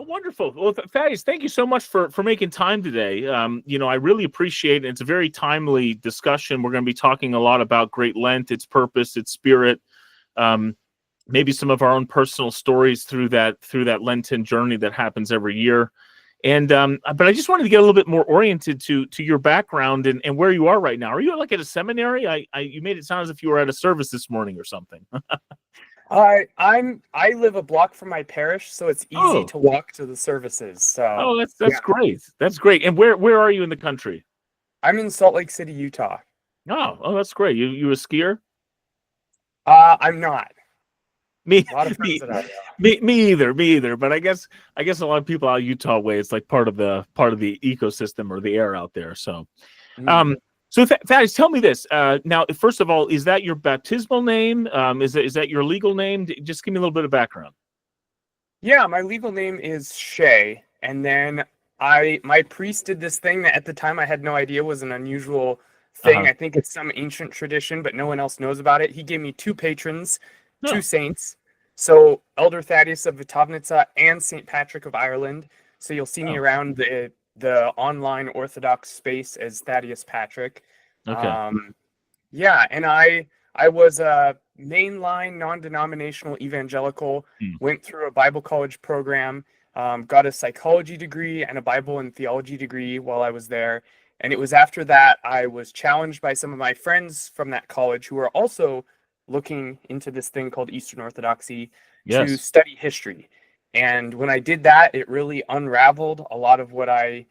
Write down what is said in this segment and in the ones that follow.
Oh, wonderful. Well, Thaddeus, thank you so much for making time today. I really appreciate it. It's a very timely discussion. We're going to be talking a lot about Great Lent, its purpose, its spirit, maybe some of our own personal stories through that Lenten journey that happens every year. And but I just wanted to get a little bit more oriented to your background and where you are right now. Are you like at a seminary? You made it sound as if you were at a service this morning or something. I live a block from my parish, so it's easy Oh, to walk to the services. So that's yeah, great. That's great. And where are you in the country? I'm in Salt Lake City, Utah. Oh, that's great. You a skier? I'm not. Me, A lot of friends me, that are. me either. But I guess a lot of people out Utah way, it's like part of the ecosystem or the air out there. So, Mm. so Thaddeus, tell me this. Now, first of all, is that your baptismal name? Is that your legal name? Just give me a little bit of background. Yeah, my legal name is Shay, and then my priest did this thing that at the time I had no idea was an unusual thing. Uh-huh. I think it's some ancient tradition, but no one else knows about it. He gave me two patrons, two No. saints. So Elder Thaddeus of Patitsas and St. Patrick of Ireland. So you'll see me Oh, around the online Orthodox space as Thaddeus Patrick. okay. Yeah, and I was a mainline non-denominational evangelical, Hmm. went through a Bible college program, got a psychology degree and a Bible and theology degree while I was there. And it was after that I was challenged by some of my friends from that college who were also looking into this thing called Eastern Orthodoxy to Yes. study history. And when I did that, it really unraveled a lot of what I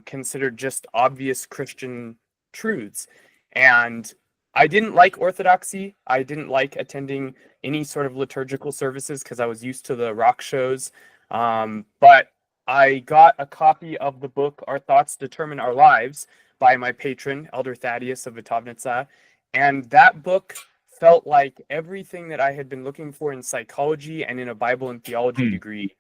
considered just obvious Christian truths. And I didn't like Orthodoxy. I didn't like attending any sort of liturgical services because I was used to the rock shows. But I got a copy of the book Our Thoughts Determine Our Lives by my patron, Elder Thaddeus of Vitovnica. And that book felt like everything that I had been looking for in psychology and in a Bible and theology Hmm. degree.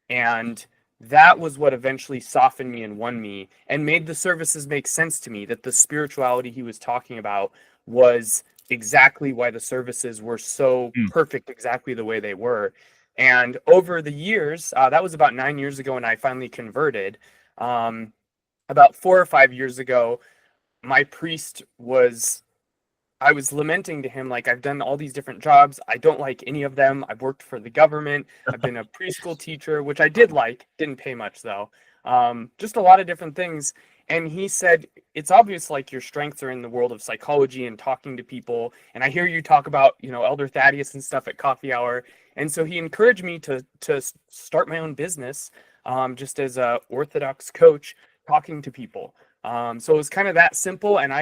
And that was what eventually softened me and won me and made the services make sense to me, that the spirituality he was talking about was exactly why the services were so Hmm. perfect, exactly the way they were. And over the years, that was about 9 years ago, and I finally converted. About 4 or 5 years ago, my priest was I was lamenting to him, like, I've done all these different jobs. I don't like any of them. I've worked for the government. I've been a preschool teacher, which I did like, didn't pay much though. Just a lot of different things. And he said, it's obvious like your strengths are in the world of psychology and talking to people. And I hear you talk about, Elder Thaddeus and stuff at coffee hour. And so he encouraged me to start my own business, just as a Orthodox coach talking to people. So it was kind of that simple. And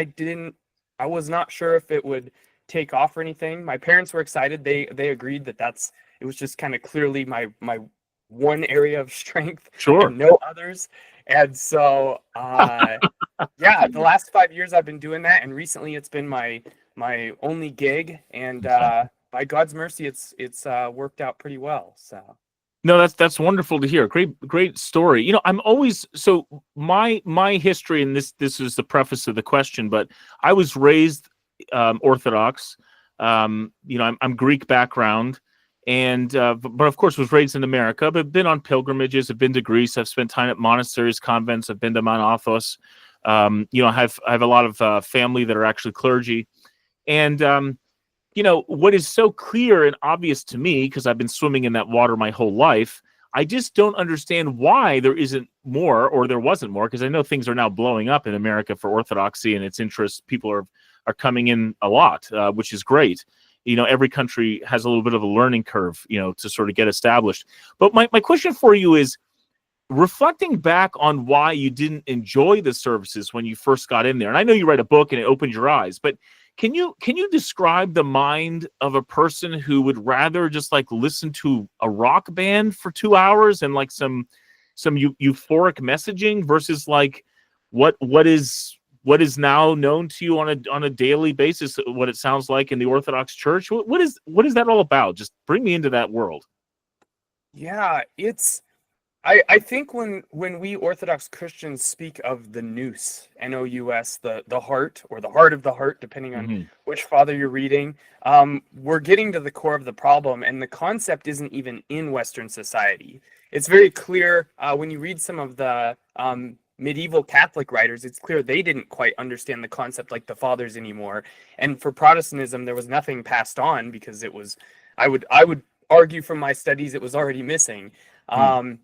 I was not sure if it would take off or anything. My parents were excited. They agreed that it was just kind of clearly my one area of strength Sure. and no others. And so yeah, the last 5 years I've been doing that, and recently it's been my only gig, and by God's mercy it's worked out pretty well. So No, that's wonderful to hear. Great story. I'm always so my history, and this is the preface of the question, but I was raised Orthodox. I'm Greek background, and but of course was raised in America. But been on pilgrimages. I've been to Greece. I've spent time at monasteries, convents. I've been to Mount Athos. I have a lot of family that are actually clergy, and what is so clear and obvious to me, because I've been swimming in that water my whole life, I just don't understand why there isn't more, or there wasn't more, because I know things are now blowing up in America for Orthodoxy and its interests. People are coming in a lot, which is great. Every country has a little bit of a learning curve, to sort of get established. But my question for you is, reflecting back on why you didn't enjoy the services when you first got in there, and I know you read a book and it opened your eyes, but can you describe the mind of a person who would rather just like listen to a rock band for 2 hours and like some euphoric messaging versus like what is now known to you on a daily basis, what it sounds like in the Orthodox Church? What is that all about? Just bring me into that world. yeah, I think when we Orthodox Christians speak of the nous, N-O-U-S, the heart, or the heart of the heart, depending on Mhm. which father you're reading, we're getting to the core of the problem, and the concept isn't even in Western society. It's very clear when you read some of the medieval Catholic writers, it's clear they didn't quite understand the concept like the fathers anymore. And for Protestantism, there was nothing passed on because it was, I would argue from my studies, it was already missing. Mm.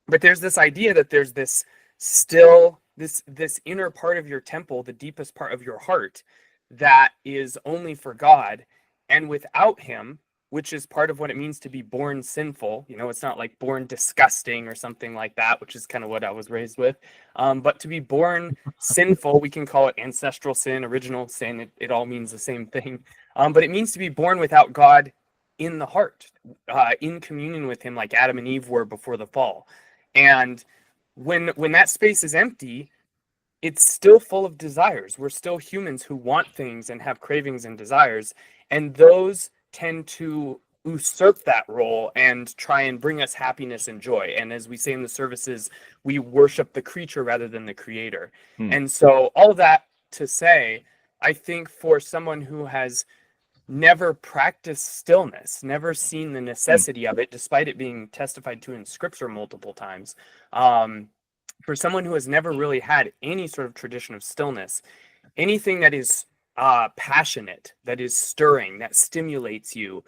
But there's this idea that there's this still this inner part of your temple, the deepest part of your heart, that is only for God, and without him, which is part of what it means to be born sinful. You know, it's not like born disgusting or something like that, which is kind of what I was raised with. But to be born sinful, we can call it ancestral sin, original sin. It all means the same thing. But it means to be born without God in the heart, in communion with him, like Adam and Eve were before the fall. And when that space is empty, it's still full of desires. We're still humans who want things and have cravings and desires, and those tend to usurp that role and try and bring us happiness and joy. And as we say in the services, we worship the creature rather than the creator. Hmm. And so all that to say, I think for someone who has never practiced stillness, never seen the necessity of it, despite it being testified to in scripture multiple times. For someone who has never really had any sort of tradition of stillness, anything that is passionate, that is stirring, that stimulates you,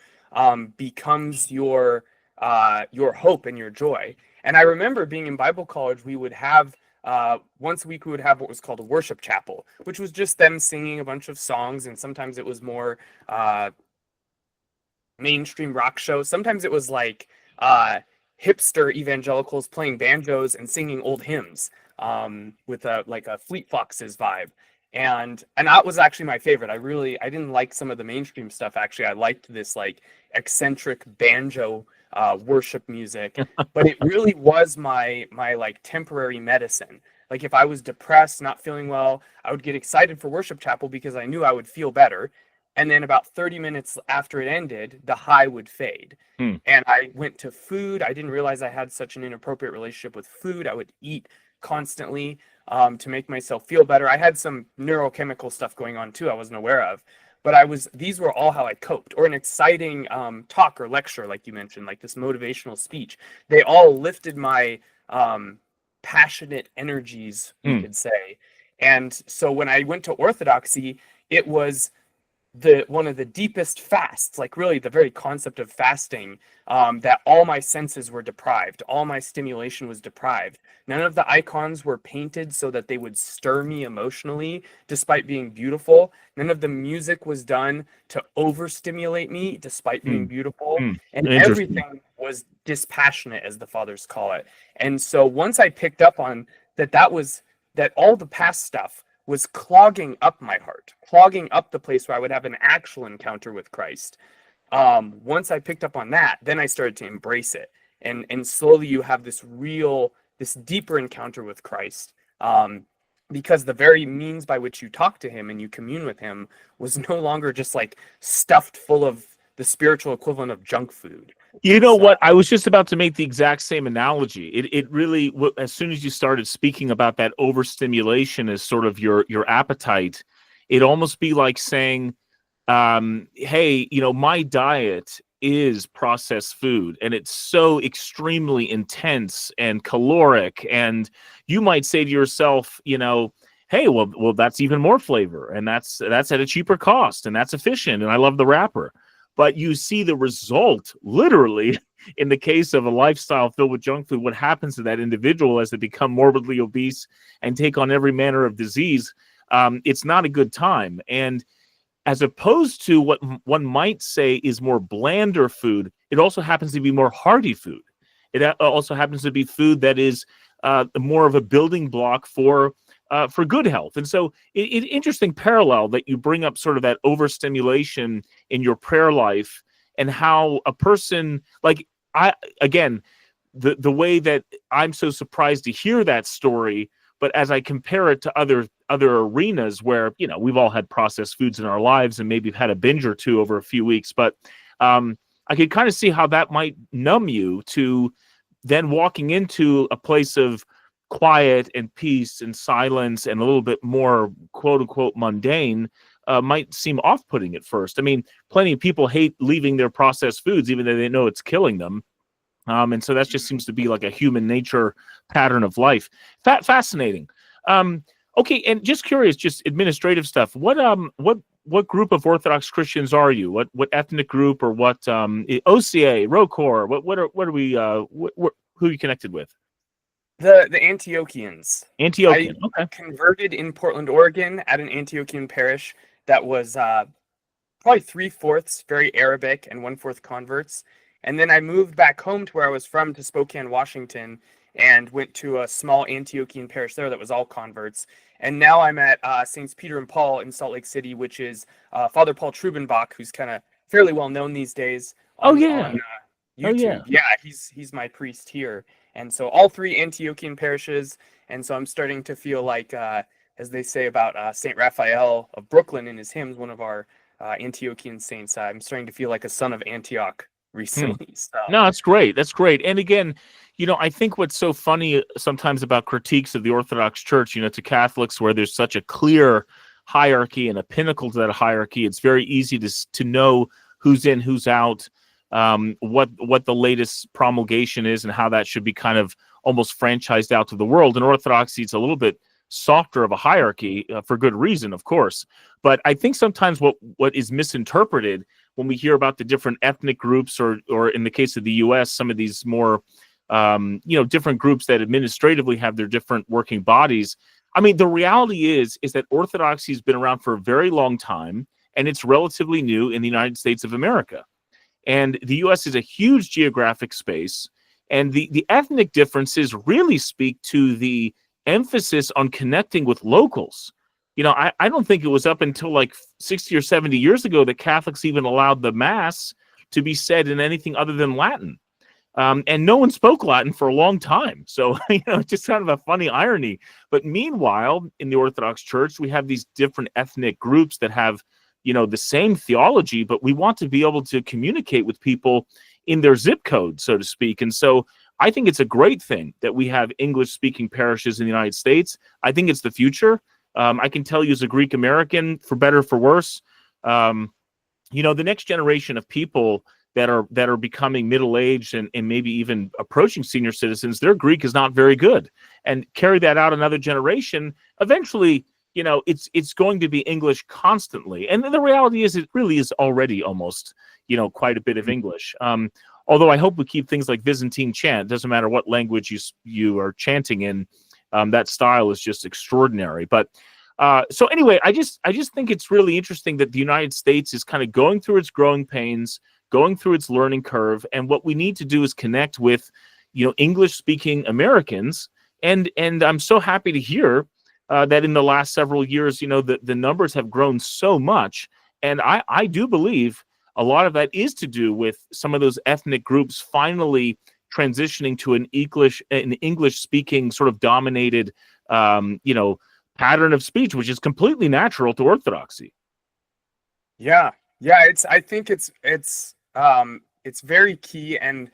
becomes your hope and your joy. And I remember being in Bible college, we would have once a week we would have what was called a worship chapel, which was just them singing a bunch of songs, and sometimes it was more mainstream rock shows. Sometimes it was like hipster evangelicals playing banjos and singing old hymns with a Fleet Foxes vibe. And that was actually my favorite. I didn't like some of the mainstream stuff. Actually, I liked this like eccentric banjo worship music, but it really was my like temporary medicine. Like if I was depressed, not feeling well, I would get excited for worship chapel because I knew I would feel better. And then about 30 minutes after it ended, the high would fade. Hmm. And I went to food. I didn't realize I had such an inappropriate relationship with food. I would eat constantly to make myself feel better. I had some neurochemical stuff going on too I wasn't aware of. But these were all how I coped. Or an exciting talk or lecture, like you mentioned, like this motivational speech. They all lifted my passionate energies, we could say. And so when I went to Orthodoxy, it was one of the deepest fasts, like really the very concept of fasting, that all my senses were deprived, all my stimulation was deprived. None of the icons were painted so that they would stir me emotionally, despite being beautiful. None of the music was done to overstimulate me, despite being beautiful. And everything was dispassionate, as the fathers call it. And so once I picked up on that all the past stuff was clogging up my heart, clogging up the place where I would have an actual encounter with Christ. Once I picked up on that, then I started to embrace it. And slowly you have this deeper encounter with Christ. Because the very means by which you talk to him and you commune with him was no longer just like stuffed full of the spiritual equivalent of junk food. You know what? I was just about to make the exact same analogy. It really, as soon as you started speaking about that overstimulation as sort of your appetite, it'd almost be like saying, hey, my diet is processed food, and it's so extremely intense and caloric. And you might say to yourself, hey, well, that's even more flavor, and that's at a cheaper cost, and that's efficient, and I love the wrapper. But you see the result, literally, in the case of a lifestyle filled with junk food, what happens to that individual as they become morbidly obese and take on every manner of disease. It's not a good time. And as opposed to what one might say is more blander food, it also happens to be more hearty food. It also happens to be food that is more of a building block for good health. And so interesting parallel that you bring up, sort of that overstimulation in your prayer life, and how a person like the way that I'm so surprised to hear that story, but as I compare it to other arenas where, we've all had processed foods in our lives and maybe have had a binge or two over a few weeks, but I could kind of see how that might numb you to then walking into a place of quiet and peace and silence and a little bit more quote unquote mundane might seem off-putting at first. I mean, plenty of people hate leaving their processed foods, even though they know it's killing them. And so that just seems to be like a human nature pattern of life. Fascinating. Okay, and just curious, just administrative stuff. What group of Orthodox Christians are you? What ethnic group, or what OCA, ROCOR? What are we? Who are you connected with? The Antiochians. Antiochian. I Okay. converted in Portland, Oregon, at an Antiochian parish that was probably 3/4 very Arabic and 1/4 converts. And then I moved back home to where I was from, to Spokane, Washington, and went to a small Antiochian parish there that was all converts. And now I'm at Saints Peter and Paul in Salt Lake City, which is Father Paul Trubenbach, who's kind of fairly well known these days on YouTube. Oh, yeah. Yeah, he's my priest here. And so all three Antiochian parishes. And so I'm starting to feel like, as they say about St. Raphael of Brooklyn in his hymns, one of our Antiochian saints, I'm starting to feel like a son of Antioch recently. So. No, that's great. That's great. And again, I think what's so funny sometimes about critiques of the Orthodox Church, to Catholics, where there's such a clear hierarchy and a pinnacle to that hierarchy, it's very easy to know who's in, who's out, what the latest promulgation is, and how that should be kind of almost franchised out to the world. In Orthodoxy, it's a little bit softer of a hierarchy, for good reason, of course. But I think sometimes what is misinterpreted when we hear about the different ethnic groups, or in the case of the U.S., some of these more different groups that administratively have their different working bodies. I mean, the reality is that Orthodoxy has been around for a very long time, and it's relatively new in the United States of America. And the U.S. is a huge geographic space, and the ethnic differences really speak to the emphasis on connecting with locals. I don't think it was up until like 60 or 70 years ago that Catholics even allowed the Mass to be said in anything other than Latin. And no one spoke Latin for a long time. So, it's just kind of a funny irony. But meanwhile, in the Orthodox Church, we have these different ethnic groups that have, the same theology, but we want to be able to communicate with people in their zip code, so to speak. And so I think it's a great thing that we have English-speaking parishes in the United States. I think it's the future. I can tell you as a Greek American, for better or for worse, the next generation of people that are becoming middle-aged and maybe even approaching senior citizens, their Greek is not very good. And carry that out another generation, eventually, it's going to be English constantly. And the reality is, it really is already almost, quite a bit of English. Although I hope we keep things like Byzantine chant. It doesn't matter what language you are chanting in. That style is just extraordinary. But so anyway, I just think it's really interesting that the United States is kind of going through its growing pains, going through its learning curve, and what we need to do is connect with, English-speaking Americans. And I'm so happy to hear that in the last several years, the numbers have grown so much, and I do believe a lot of that is to do with some of those ethnic groups finally transitioning to an English-speaking sort of dominated, pattern of speech, which is completely natural to Orthodoxy. Yeah. I think it's very key, and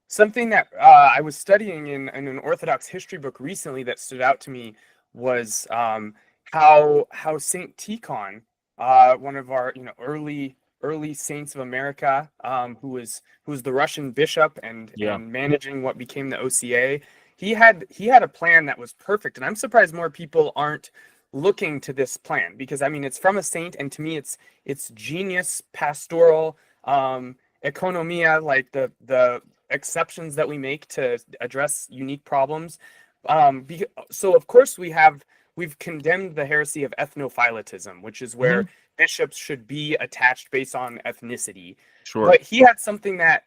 something that I was studying in an Orthodox history book recently that stood out to me was how Saint Tikhon, one of our early saints of America, who was the Russian bishop and managing what became the OCA. He had a plan that was perfect, and I'm surprised more people aren't looking to this plan, because it's from a saint, and to me it's genius, pastoral, economia, like the exceptions that we make to address unique problems. So of course we've condemned the heresy of ethnophylatism, which is where bishops should be attached based on ethnicity. Sure. But he had something that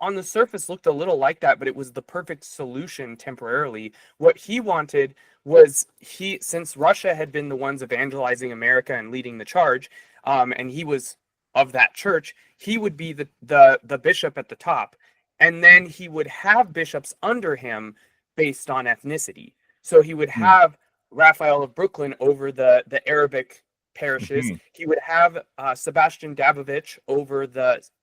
on the surface looked a little like that, but it was the perfect solution temporarily. What he wanted was, since Russia had been the ones evangelizing America and leading the charge, and he was of that church, he would be the bishop at the top, and then he would have bishops under him based on ethnicity. So he would have Raphael of Brooklyn over the Arabic parishes. He would have Sebastian Dabovich over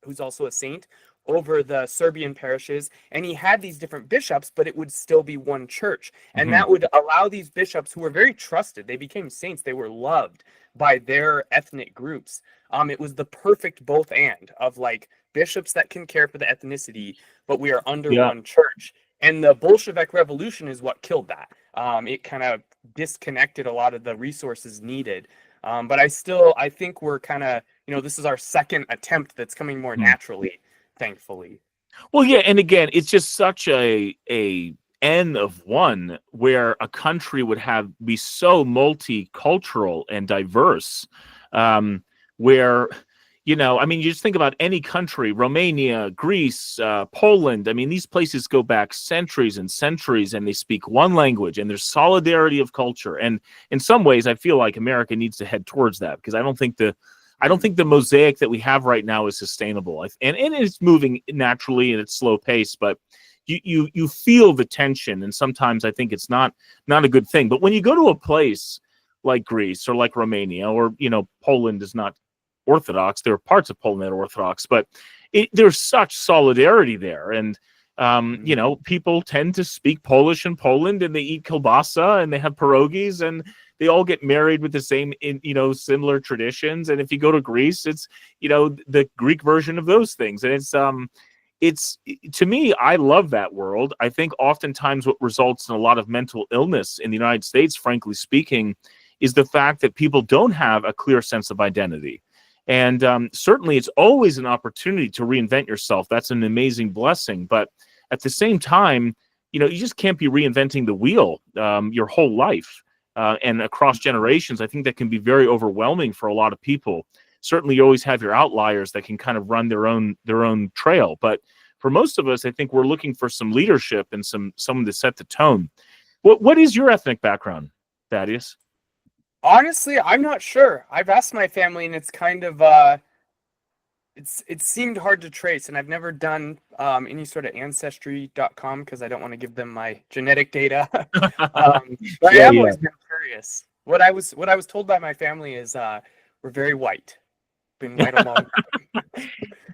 who's also a saint, over the Serbian parishes, and he had these different bishops, but it would still be one church. And that would allow these bishops, who were very trusted, they became saints, they were loved by their ethnic groups. It was the perfect both and of like bishops that can care for the ethnicity, but we are under one church. And the Bolshevik Revolution is what killed that. It kind of disconnected a lot of the resources needed. But I think we're kind of, this is our second attempt that's coming more naturally, thankfully. Well, yeah, and again, it's just such a N of one where a country would be so multicultural and diverse, where, I mean, you just think about any country, Romania, Greece, Poland. I mean, these places go back centuries and centuries, and they speak one language, and there's solidarity of culture. And in some ways, I feel like America needs to head towards that, because I don't think the mosaic that we have right now is sustainable. And it's moving naturally at its slow pace, but you feel the tension, and sometimes I think it's not a good thing. But when you go to a place like Greece or like Romania, or Poland is not Orthodox. There are parts of Poland that are Orthodox, but there's such solidarity there. And, people tend to speak Polish in Poland, and they eat kielbasa, and they have pierogies, and they all get married with the same, similar traditions. And if you go to Greece, it's, the Greek version of those things. And it's to me, I love that world. I think oftentimes what results in a lot of mental illness in the United States, frankly speaking, is the fact that people don't have a clear sense of identity. And certainly it's always an opportunity to reinvent yourself. That's an amazing blessing. But at the same time, you just can't be reinventing the wheel your whole life. And across generations, I think that can be very overwhelming for a lot of people. Certainly you always have your outliers that can kind of run their own trail. But for most of us, I think we're looking for some leadership and someone to set the tone. What is your ethnic background, Thaddeus? Honestly, I'm not sure. I've asked my family, and it's kind of it seemed hard to trace, and I've never done any sort of ancestry.com because I don't want to give them my genetic data. But I have always been curious. What I was told by my family is we're very white. Been white a long time.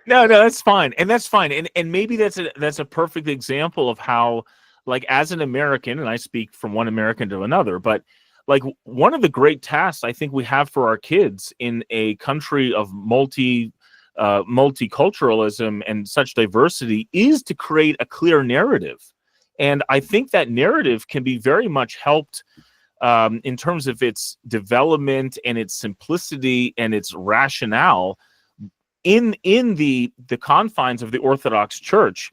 No, that's fine, and that's fine, and maybe that's a perfect example of how, like, as an American, and I speak from one American to another, but like, one of the great tasks I think we have for our kids in a country of multiculturalism and such diversity is to create a clear narrative. And I think that narrative can be very much helped in terms of its development and its simplicity and its rationale in the confines of the Orthodox Church.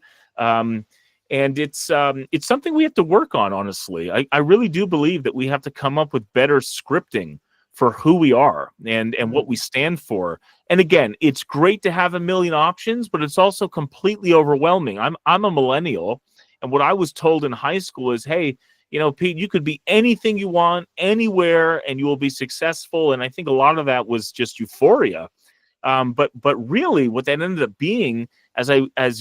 And it's something we have to work on, honestly. I really do believe that we have to come up with better scripting for who we are and what we stand for. And again, it's great to have a million options, but it's also completely overwhelming. I'm a millennial, and what I was told in high school is, hey, Pete, you could be anything you want, anywhere, and you will be successful. And I think a lot of that was just euphoria. But really, what that ended up being, as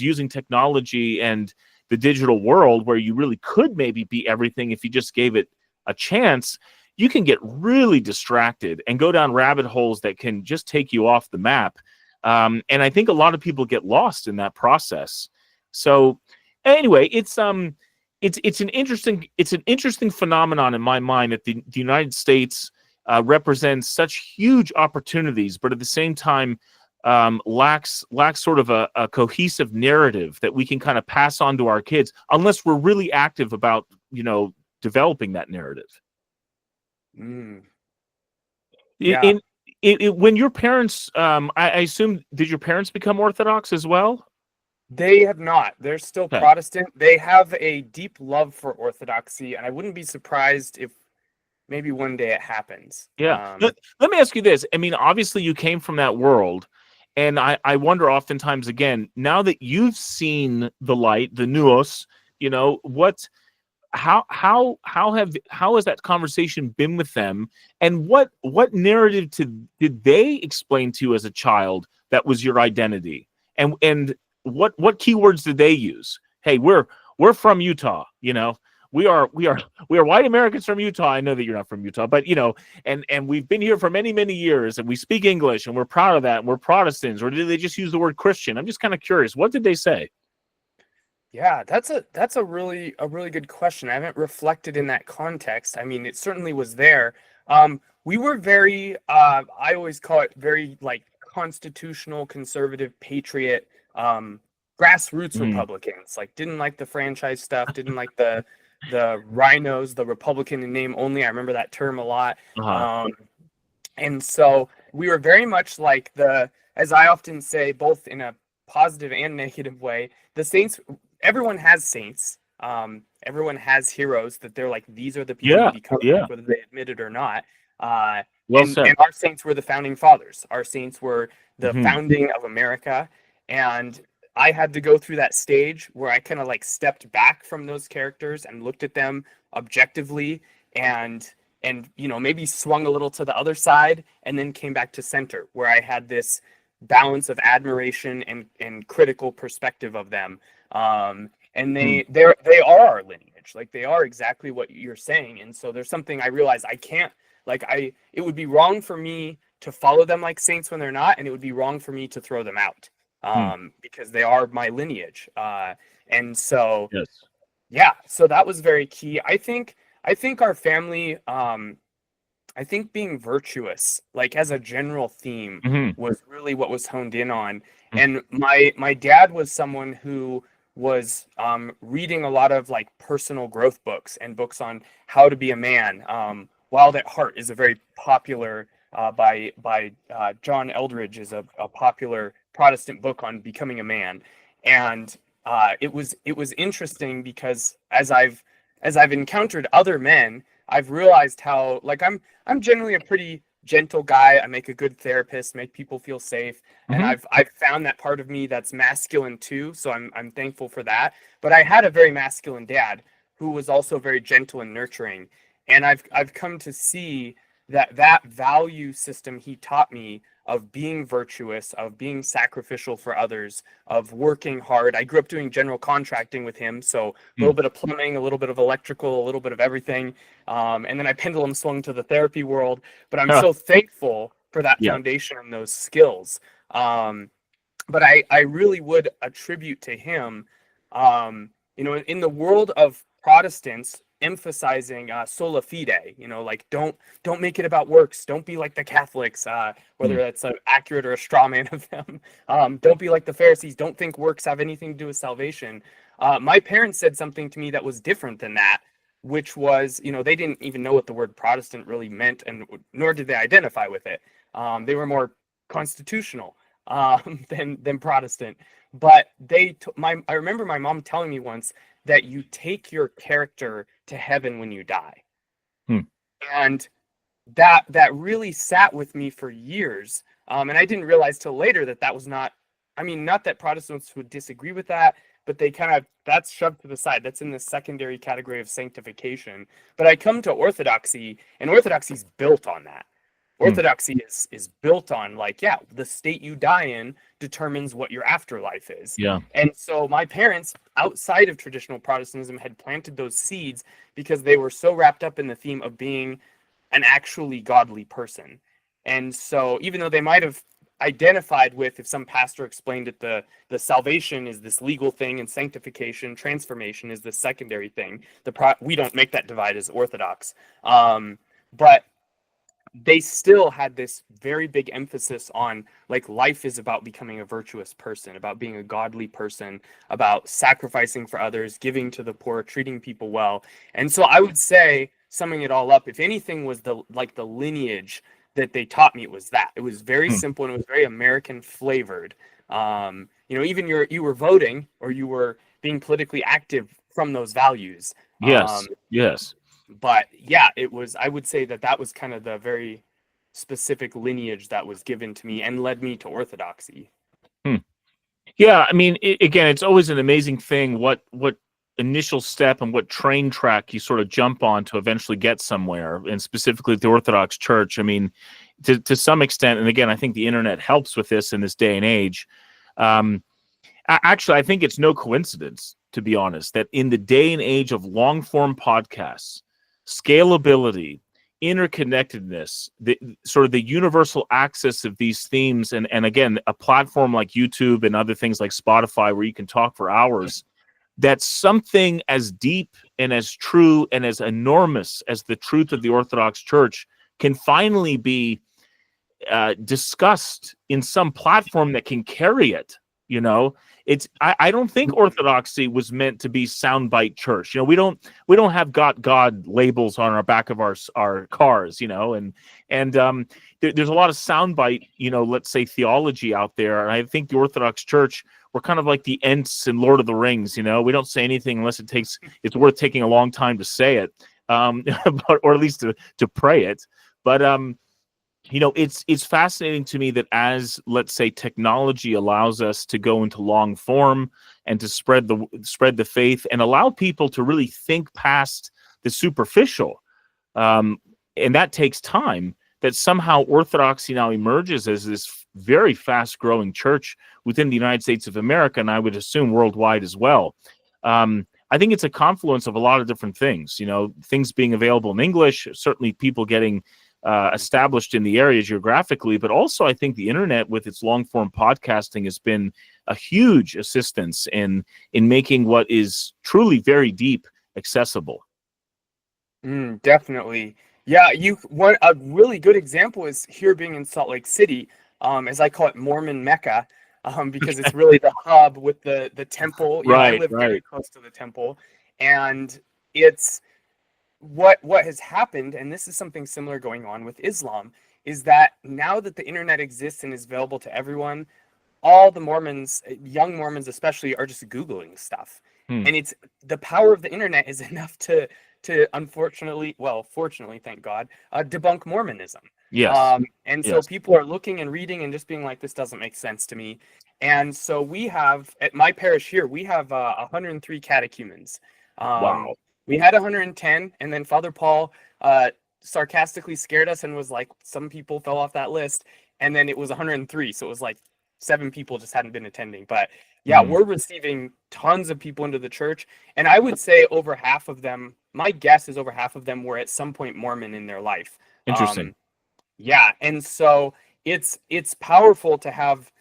using technology and the digital world, where you really could maybe be everything if you just gave it a chance, you can get really distracted and go down rabbit holes that can just take you off the map. And I think a lot of people get lost in that process. So anyway, it's an interesting phenomenon in my mind that the United States represents such huge opportunities, but at the same time lacks sort of a cohesive narrative that we can kind of pass on to our kids, unless we're really active about developing that narrative. Yeah. When your parents, I assume, did your parents become Orthodox as well? They have not. They're still Protestant. They have a deep love for Orthodoxy, and I wouldn't be surprised if maybe one day it happens. Yeah. Let me ask you this. I mean, obviously you came from that world, and I wonder oftentimes, again, now that you've seen the light, the nous, how has that conversation been with them, and what narrative did they explain to you as a child that was your identity, and what keywords did they use? Hey, we're from Utah, we are white Americans from Utah. I know that you're not from Utah, but and we've been here for many, many years, and we speak English, and we're proud of that, and we're Protestants. Or did they just use the word Christian? I'm just kind of curious. What did they say? Yeah, that's a really good question. I haven't reflected in that context. I mean, it certainly was there. We were very, I always call it very like constitutional, conservative, patriot, grassroots Republicans. Like, didn't like the franchise stuff, didn't like the rhinos, the Republican in name only. I remember that term a lot. And so we were very much like as I often say, both in a positive and negative way, the saints. Everyone has saints. Everyone has heroes that they're like, these are the people to become, whether they admit it or not. And our saints were the founding fathers. Our saints were the founding of America. And I had to go through that stage where I kind of like stepped back from those characters and looked at them objectively and maybe swung a little to the other side and then came back to center, where I had this balance of admiration and critical perspective of them. And they are our lineage. Like, they are exactly what you're saying. And so there's something I realize I can't, it would be wrong for me to follow them like saints when they're not, and it would be wrong for me to throw them out, because they are my lineage. And so, so that was very key. I think our family, I think being virtuous, like as a general theme, was really what was honed in on. And my dad was someone who was reading a lot of like personal growth books and books on how to be a man. Wild at Heart is a very popular by John Eldridge, is a popular Protestant book on becoming a man. And it was interesting because as I've encountered other men, I've realized how, like, I'm generally a pretty gentle guy. I make a good therapist, make people feel safe. And I've found that part of me that's masculine too. So I'm thankful for that. But I had a very masculine dad who was also very gentle and nurturing. And I've come to see that value system he taught me of being virtuous, of being sacrificial for others, of working hard. I grew up doing general contracting with him, so a little bit of plumbing, a little bit of electrical, a little bit of everything. And then I pendulum swung to the therapy world. But I'm so thankful for that foundation and those skills. But I really would attribute to him, in the world of Protestants, emphasizing sola fide, like don't make it about works, don't be like the Catholics, whether that's accurate or a straw man of them. Don't be like the Pharisees, don't think works have anything to do with salvation. My parents said something to me that was different than that, which was, they didn't even know what the word Protestant really meant, and nor did they identify with it. They were more constitutional than Protestant. But I remember my mom telling me once that you take your character to heaven when you die. And that really sat with me for years. And I didn't realize till later that was not that Protestants would disagree with that, but they that's shoved to the side. That's in the secondary category of sanctification. But I come to Orthodoxy, and Orthodoxy's built on that. Orthodoxy is built on, the state you die in determines what your afterlife is. And so my parents, outside of traditional Protestantism, had planted those seeds because they were so wrapped up in the theme of being an actually godly person. And so even though they might have identified with, if some pastor explained it, the salvation is this legal thing and sanctification, transformation is the secondary thing. We don't make that divide as Orthodox. But they still had this very big emphasis on, life is about becoming a virtuous person, about being a godly person, about sacrificing for others, giving to the poor, treating people well. And so I would say, summing it all up, if anything was the lineage that they taught me, it was that. It was very simple, and it was very American flavored. Even you were voting, or you were being politically active from those values. Yes. But yeah, I would say that was kind of the very specific lineage that was given to me and led me to Orthodoxy. Yeah, again, it's always an amazing thing what initial step and what train track you sort of jump on to eventually get somewhere, and specifically the Orthodox Church. To some extent, and again, I think the internet helps with this in this day and age. Actually, I think it's no coincidence, to be honest, that in the day and age of long form podcasts, scalability, interconnectedness, the sort of the universal access of these themes, and again, a platform like YouTube and other things like Spotify where you can talk for hours, that something as deep and as true and as enormous as the truth of the Orthodox Church can finally be discussed in some platform that can carry it. You know, I don't think Orthodoxy was meant to be soundbite church. You know, we don't have God labels on our back of our cars. You know, and there's a lot of soundbite, you know, let's say theology out there. And I think the Orthodox Church, we're kind of like the Ents in Lord of the Rings. You know, we don't say anything unless it's worth taking a long time to say it, or at least to pray it. But you know, it's fascinating to me that as, let's say, technology allows us to go into long form and to spread the faith and allow people to really think past the superficial, and that takes time, that somehow Orthodoxy now emerges as this very fast-growing church within the United States of America, and I would assume worldwide as well. I think it's a confluence of a lot of different things, you know, things being available in English, certainly people getting established in the area geographically, but also I think the internet with its long form podcasting has been a huge assistance in making what is truly very deep accessible. Definitely. Yeah, a really good example is here being in Salt Lake City, as I call it, Mormon Mecca, because it's really the hub with the temple. You know, I live very close to the temple, and it's what has happened, and this is something similar going on with Islam, is that now that the internet exists and is available to everyone, all the Mormons, young Mormons especially, are just Googling stuff. And it's the power of the internet is enough to unfortunately, well, fortunately, thank God, debunk Mormonism. Yes. So people are looking and reading and just being like, this doesn't make sense to me. And so we have, at my parish here, we have 103 catechumens. Wow. We had 110, and then Father Paul sarcastically scared us and was like, some people fell off that list, and then it was 103, so it was like 7 people just hadn't been attending. But yeah, we're receiving tons of people into the church, and I would say over half of them, my guess is over half of them were at some point Mormon in their life. Interesting. Yeah, and so it's powerful to have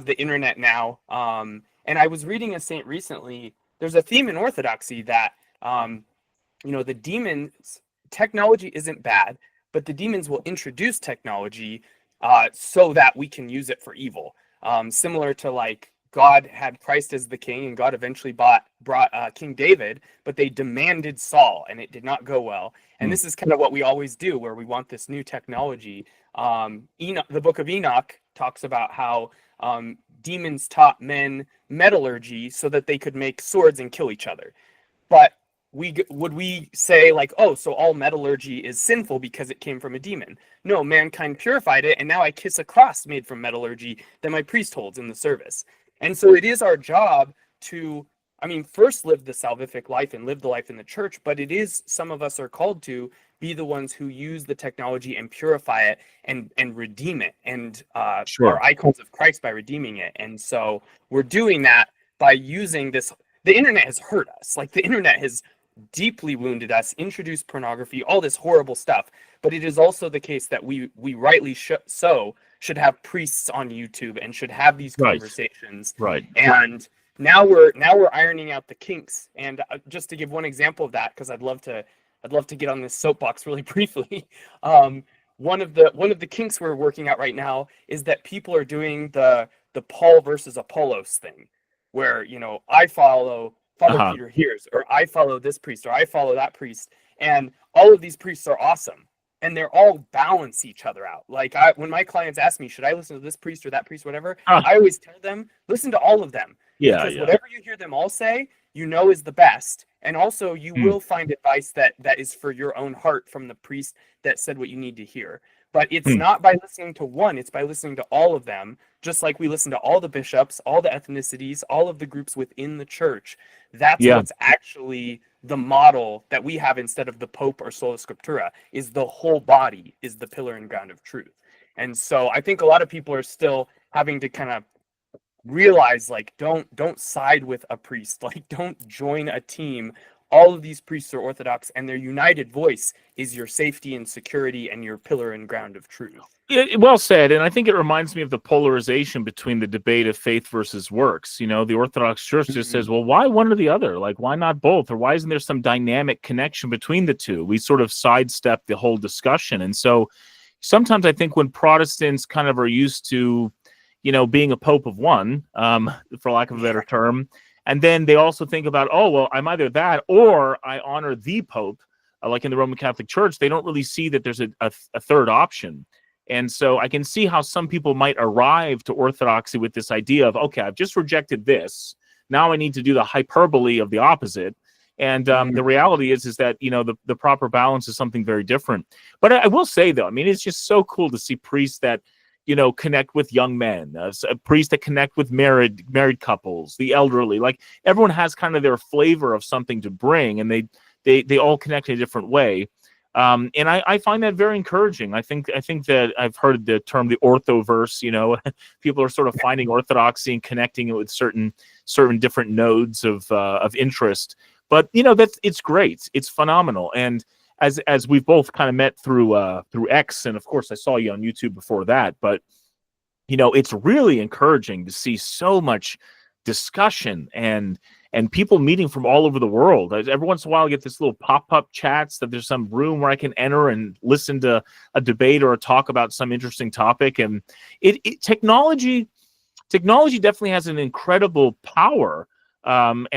the internet now. And I was reading a saint recently. There's a theme in Orthodoxy that you know, the demons, technology isn't bad, but the demons will introduce technology so that we can use it for evil. Similar to like God had Christ as the king, and God eventually brought King David, but they demanded Saul, and it did not go well. And this is kind of what we always do, where we want this new technology. The book of Enoch talks about how demons taught men metallurgy so that they could make swords and kill each other. But would we say like, oh, so all metallurgy is sinful because it came from a demon? No, mankind purified it, and now I kiss a cross made from metallurgy that my priest holds in the service. And so it is our job to, I mean, first live the salvific life and live the life in the church, but it is, some of us are called to be the ones who use the technology and purify it and redeem it, and are icons of Christ by redeeming it. And so we're doing that by using this. The internet has hurt us. Like, the internet has deeply wounded us, introduced pornography, all this horrible stuff. But it is also the case that we rightly should have priests on YouTube and should have these conversations. Right. And now we're ironing out the kinks. And just to give one example of that, because I'd love to get on this soapbox really briefly. One of the kinks we're working out right now is that people are doing the Paul versus Apollos thing, where, you know, I follow Father Peter Hears, or I follow this priest, or I follow that priest, and all of these priests are awesome, and they're all balance each other out. Like, when my clients ask me, should I listen to this priest or that priest, whatever, I always tell them, listen to all of them, because whatever you hear them all say, you know, is the best. And also you will find advice that is for your own heart from the priest that said what you need to hear. But it's not by listening to one, it's by listening to all of them, just like we listen to all the bishops, all the ethnicities, all of the groups within the church. That's what's actually the model that we have instead of the Pope or Sola Scriptura, is the whole body is the pillar and ground of truth. And so I think a lot of people are still having to kind of realize, like, don't side with a priest, like, don't join a team. All of these priests are Orthodox, and their united voice is your safety and security and your pillar and ground of truth. Well said, and I think it reminds me of the polarization between the debate of faith versus works. You know, the Orthodox Church just says, well, why one or the other? Like, why not both? Or why isn't there some dynamic connection between the two? We sort of sidestep the whole discussion. And so sometimes I think when Protestants kind of are used to, you know, being a pope of one, for lack of a better term, and then they also think about, oh, well, I'm either that or I honor the pope, like in the Roman Catholic Church. They don't really see that there's a third option. And so I can see how some people might arrive to Orthodoxy with this idea of, okay, I've just rejected this. Now I need to do the hyperbole of the opposite. And the reality is that, you know, the proper balance is something very different. But I will say, though, I mean, it's just so cool to see priests that, you know, connect with young men, priests that connect with married couples, the elderly. Like, everyone has kind of their flavor of something to bring, and they all connect in a different way. And I find that very encouraging. I think that I've heard the term the orthoverse. You know, people are sort of finding orthodoxy and connecting it with certain different nodes of interest. But you know, it's great. It's phenomenal. And as we've both kind of met through X, and of course I saw you on YouTube before that, but you know, it's really encouraging to see so much discussion and people meeting from all over the world. Every once in a while I get this little pop-up chats that there's some room where I can enter and listen to a debate or a talk about some interesting topic. And technology definitely has an incredible power, and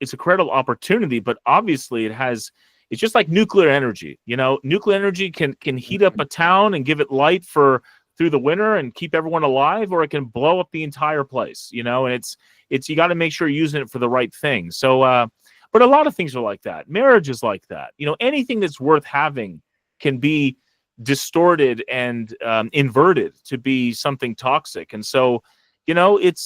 it's a credible opportunity, but obviously it's just like nuclear energy. You know, nuclear energy can heat up a town and give it light through the winter and keep everyone alive, or it can blow up the entire place, you know, and it's you got to make sure you're using it for the right thing. So, but a lot of things are like that. Marriage is like that. You know, anything that's worth having can be distorted and inverted to be something toxic. And so, you know, it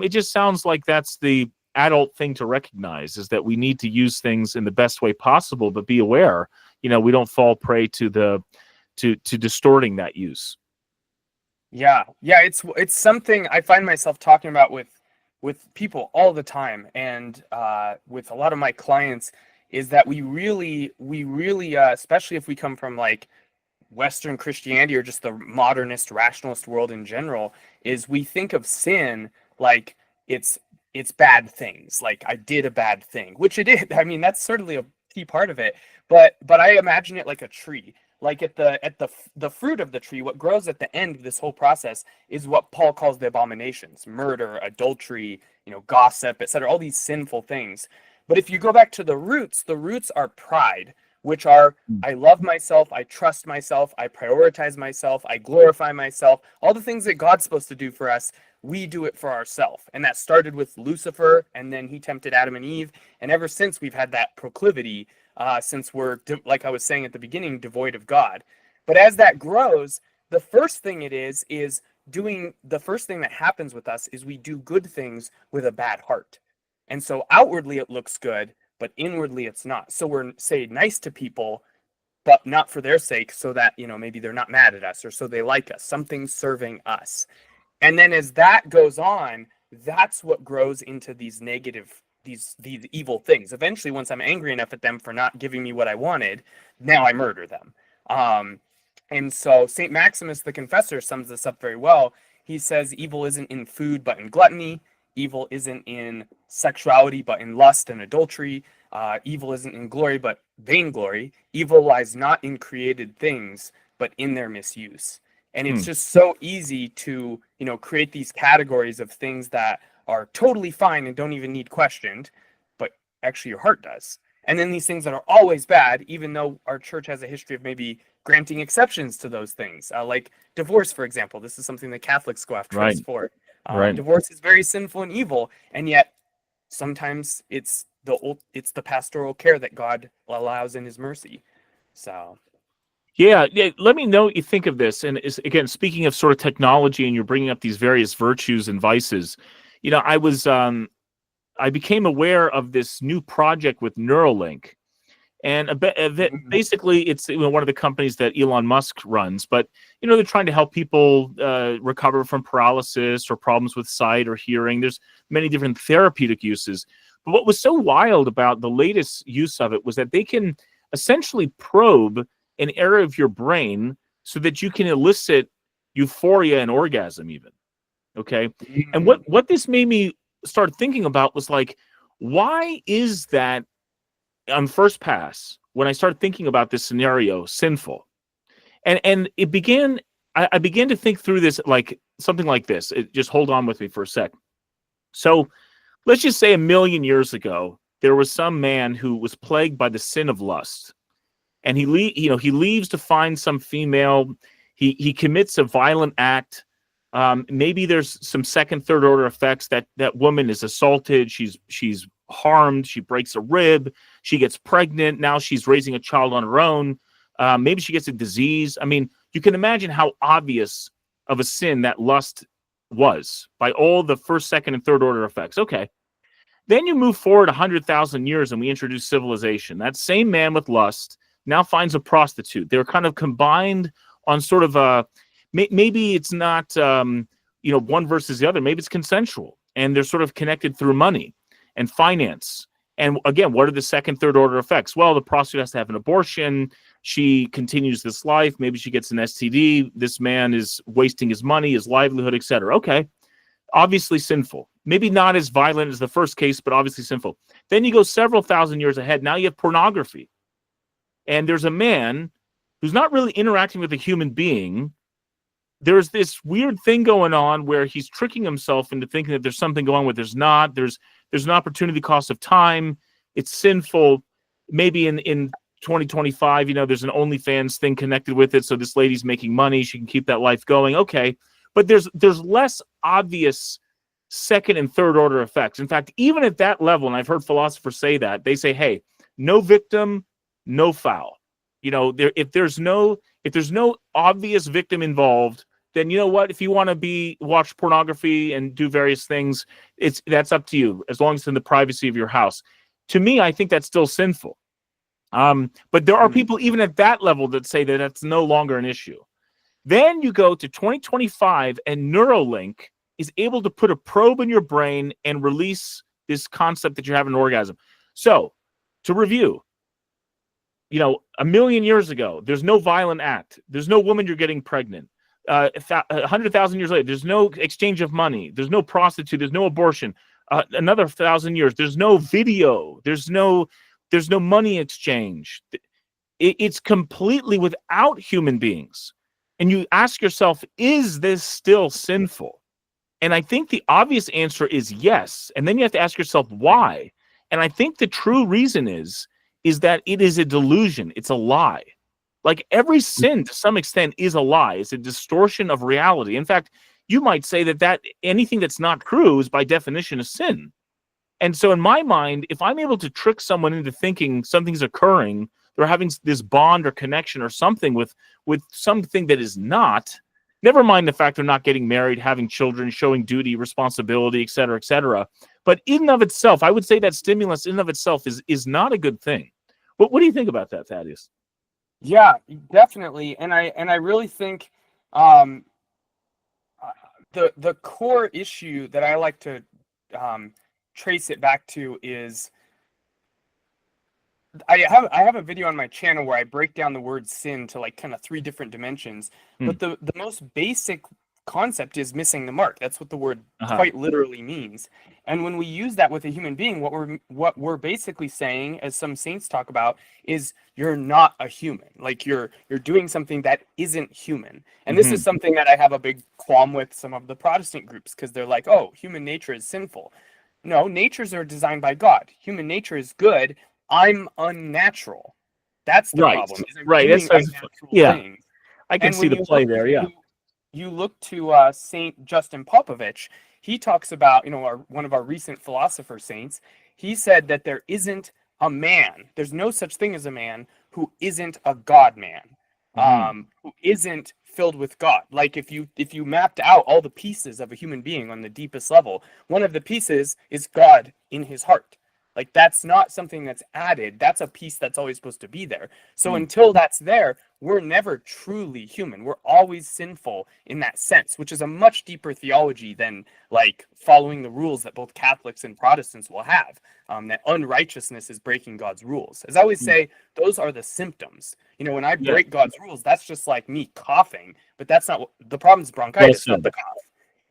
just sounds like that's the adult thing to recognize, is that we need to use things in the best way possible, but be aware, you know, we don't fall prey to distorting that use. Yeah, it's something I find myself talking about with people all the time, and with a lot of my clients, is that we really, especially if we come from like Western Christianity or just the modernist rationalist world in general, is we think of sin like it's bad things. Like, I did a bad thing, which it is. I mean, that's certainly a key part of it. But I imagine it like a tree. Like at the fruit of the tree, what grows at the end of this whole process is what Paul calls the abominations: murder, adultery, you know, gossip, etc. All these sinful things. But if you go back to the roots are pride, which are, I love myself, I trust myself, I prioritize myself, I glorify myself. All the things that God's supposed to do for us, we do it for ourselves. And that started with Lucifer, and then he tempted Adam and Eve. And ever since, we've had that proclivity, since we're, like I was saying at the beginning, devoid of God. But as that grows, the first thing that happens with us is we do good things with a bad heart. And so outwardly it looks good, but inwardly it's not. So we're, say, nice to people, but not for their sake, so that, you know, maybe they're not mad at us, or so they like us. Something's serving us. And then as that goes on, that's what grows into these negative, these evil things. Eventually, once I'm angry enough at them for not giving me what I wanted, now I murder them. And so St. Maximus the Confessor sums this up very well. He says, evil isn't in food, but in gluttony. Evil isn't in sexuality, but in lust and adultery. Evil isn't in glory, but vainglory. Evil lies not in created things, but in their misuse. And it's just so easy to, you know, create these categories of things that are totally fine and don't even need questioned, but actually your heart does. And then these things that are always bad, even though our church has a history of maybe granting exceptions to those things, like divorce, for example. This is something that Catholics go after us for. Divorce is very sinful and evil, and yet sometimes it's the pastoral care that God allows in His mercy. So. Yeah. Let me know what you think of this. And again, speaking of sort of technology, and you're bringing up these various virtues and vices, you know, I became aware of this new project with Neuralink, And basically, it's one of the companies that Elon Musk runs. But they're trying to help people recover from paralysis or problems with sight or hearing. There's many different therapeutic uses. But what was so wild about the latest use of it was that they can essentially probe an area of your brain so that you can elicit euphoria and orgasm even. Okay. And what this made me start thinking about was like, why is that on first pass, when I started thinking about this scenario, sinful? And it began, I began to think through this like something like this. Just hold on with me for a sec. So let's just say 1,000,000 years ago, there was some man who was plagued by the sin of lust. And he leaves to find some female. He commits a violent act. Maybe there's some second, third order effects. That woman is assaulted. She's harmed. She breaks a rib. She gets pregnant. Now she's raising a child on her own. Maybe she gets a disease. I mean, you can imagine how obvious of a sin that lust was by all the first, second, and third order effects. Okay. Then you move forward 100,000 years and we introduce civilization. That same man with lust now finds a prostitute. They're kind of combined on sort of a, maybe it's not, one versus the other. Maybe it's consensual, and they're sort of connected through money and finance. And again, what are the second, third order effects? Well, the prostitute has to have an abortion. She continues this life. Maybe she gets an STD. This man is wasting his money, his livelihood, etc. Okay. Obviously sinful. Maybe not as violent as the first case, but obviously sinful. Then you go several thousand years ahead. Now you have pornography. And there's a man who's not really interacting with a human being. There's this weird thing going on where he's tricking himself into thinking that there's something going on where there's not. There's an opportunity cost of time. It's sinful. Maybe in 2025, there's an OnlyFans thing connected with it. So this lady's making money. She can keep that life going. Okay. But there's less obvious second and third order effects. In fact, even at that level, and I've heard philosophers say that, they say, hey, no victim, no foul. If there's no obvious victim involved, then you know what? If you want to watch pornography and do various things, that's up to you, as long as it's in the privacy of your house. To me, I think that's still sinful. But there are people even at that level that say that that's no longer an issue. Then you go to 2025, and Neuralink is able to put a probe in your brain and release this concept that you're having an orgasm. So, to review, 1,000,000 years ago, there's no violent act. There's no woman you're getting pregnant. 100,000 years later, there's no exchange of money. There's no prostitute. There's no abortion. Another 1,000 years, there's no video. There's no money exchange. It's completely without human beings. And you ask yourself, is this still sinful? And I think the obvious answer is yes. And then you have to ask yourself why. And I think the true reason is that it is a delusion. It's a lie. Like every sin to some extent is a lie. It's a distortion of reality. In fact, you might say that anything that's not true is by definition a sin. And so in my mind, if I'm able to trick someone into thinking something's occurring, they're having this bond or connection or something with something that is not, never mind the fact they're not getting married, having children, showing duty, responsibility, et cetera, et cetera. But in and of itself, I would say that stimulus in and of itself is not a good thing. What do you think about that, Thaddeus? Yeah, definitely. And I really think the core issue that I like to trace it back to is I have a video on my channel where I break down the word sin to like kind of 3 different dimensions. But the most basic concept is missing the mark. That's what the word quite literally means. And when we use that with a human being, what we're basically saying, as some saints talk about, is you're not a human. Like you're doing something that isn't human. And this is something that I have a big qualm with some of the Protestant groups, because they're like, oh, human nature is sinful. No, natures are designed by God. Human nature is good. I'm unnatural. That's the problem. Right. Things. I can see the play there. Yeah. You look to Saint Justin Popovich. He talks about, one of our recent philosopher saints. He said that there isn't a man. There's no such thing as a man who isn't a God man, who isn't filled with God. Like if you mapped out all the pieces of a human being on the deepest level, one of the pieces is God in his heart. Like, that's not something that's added. That's a piece that's always supposed to be there. So until that's there, we're never truly human. We're always sinful in that sense, which is a much deeper theology than like following the rules that both Catholics and Protestants will have. That unrighteousness is breaking God's rules. As I always say, those are the symptoms. You know, when I break God's rules, that's just like me coughing, but that's not what the problem is. Bronchitis, not the cough.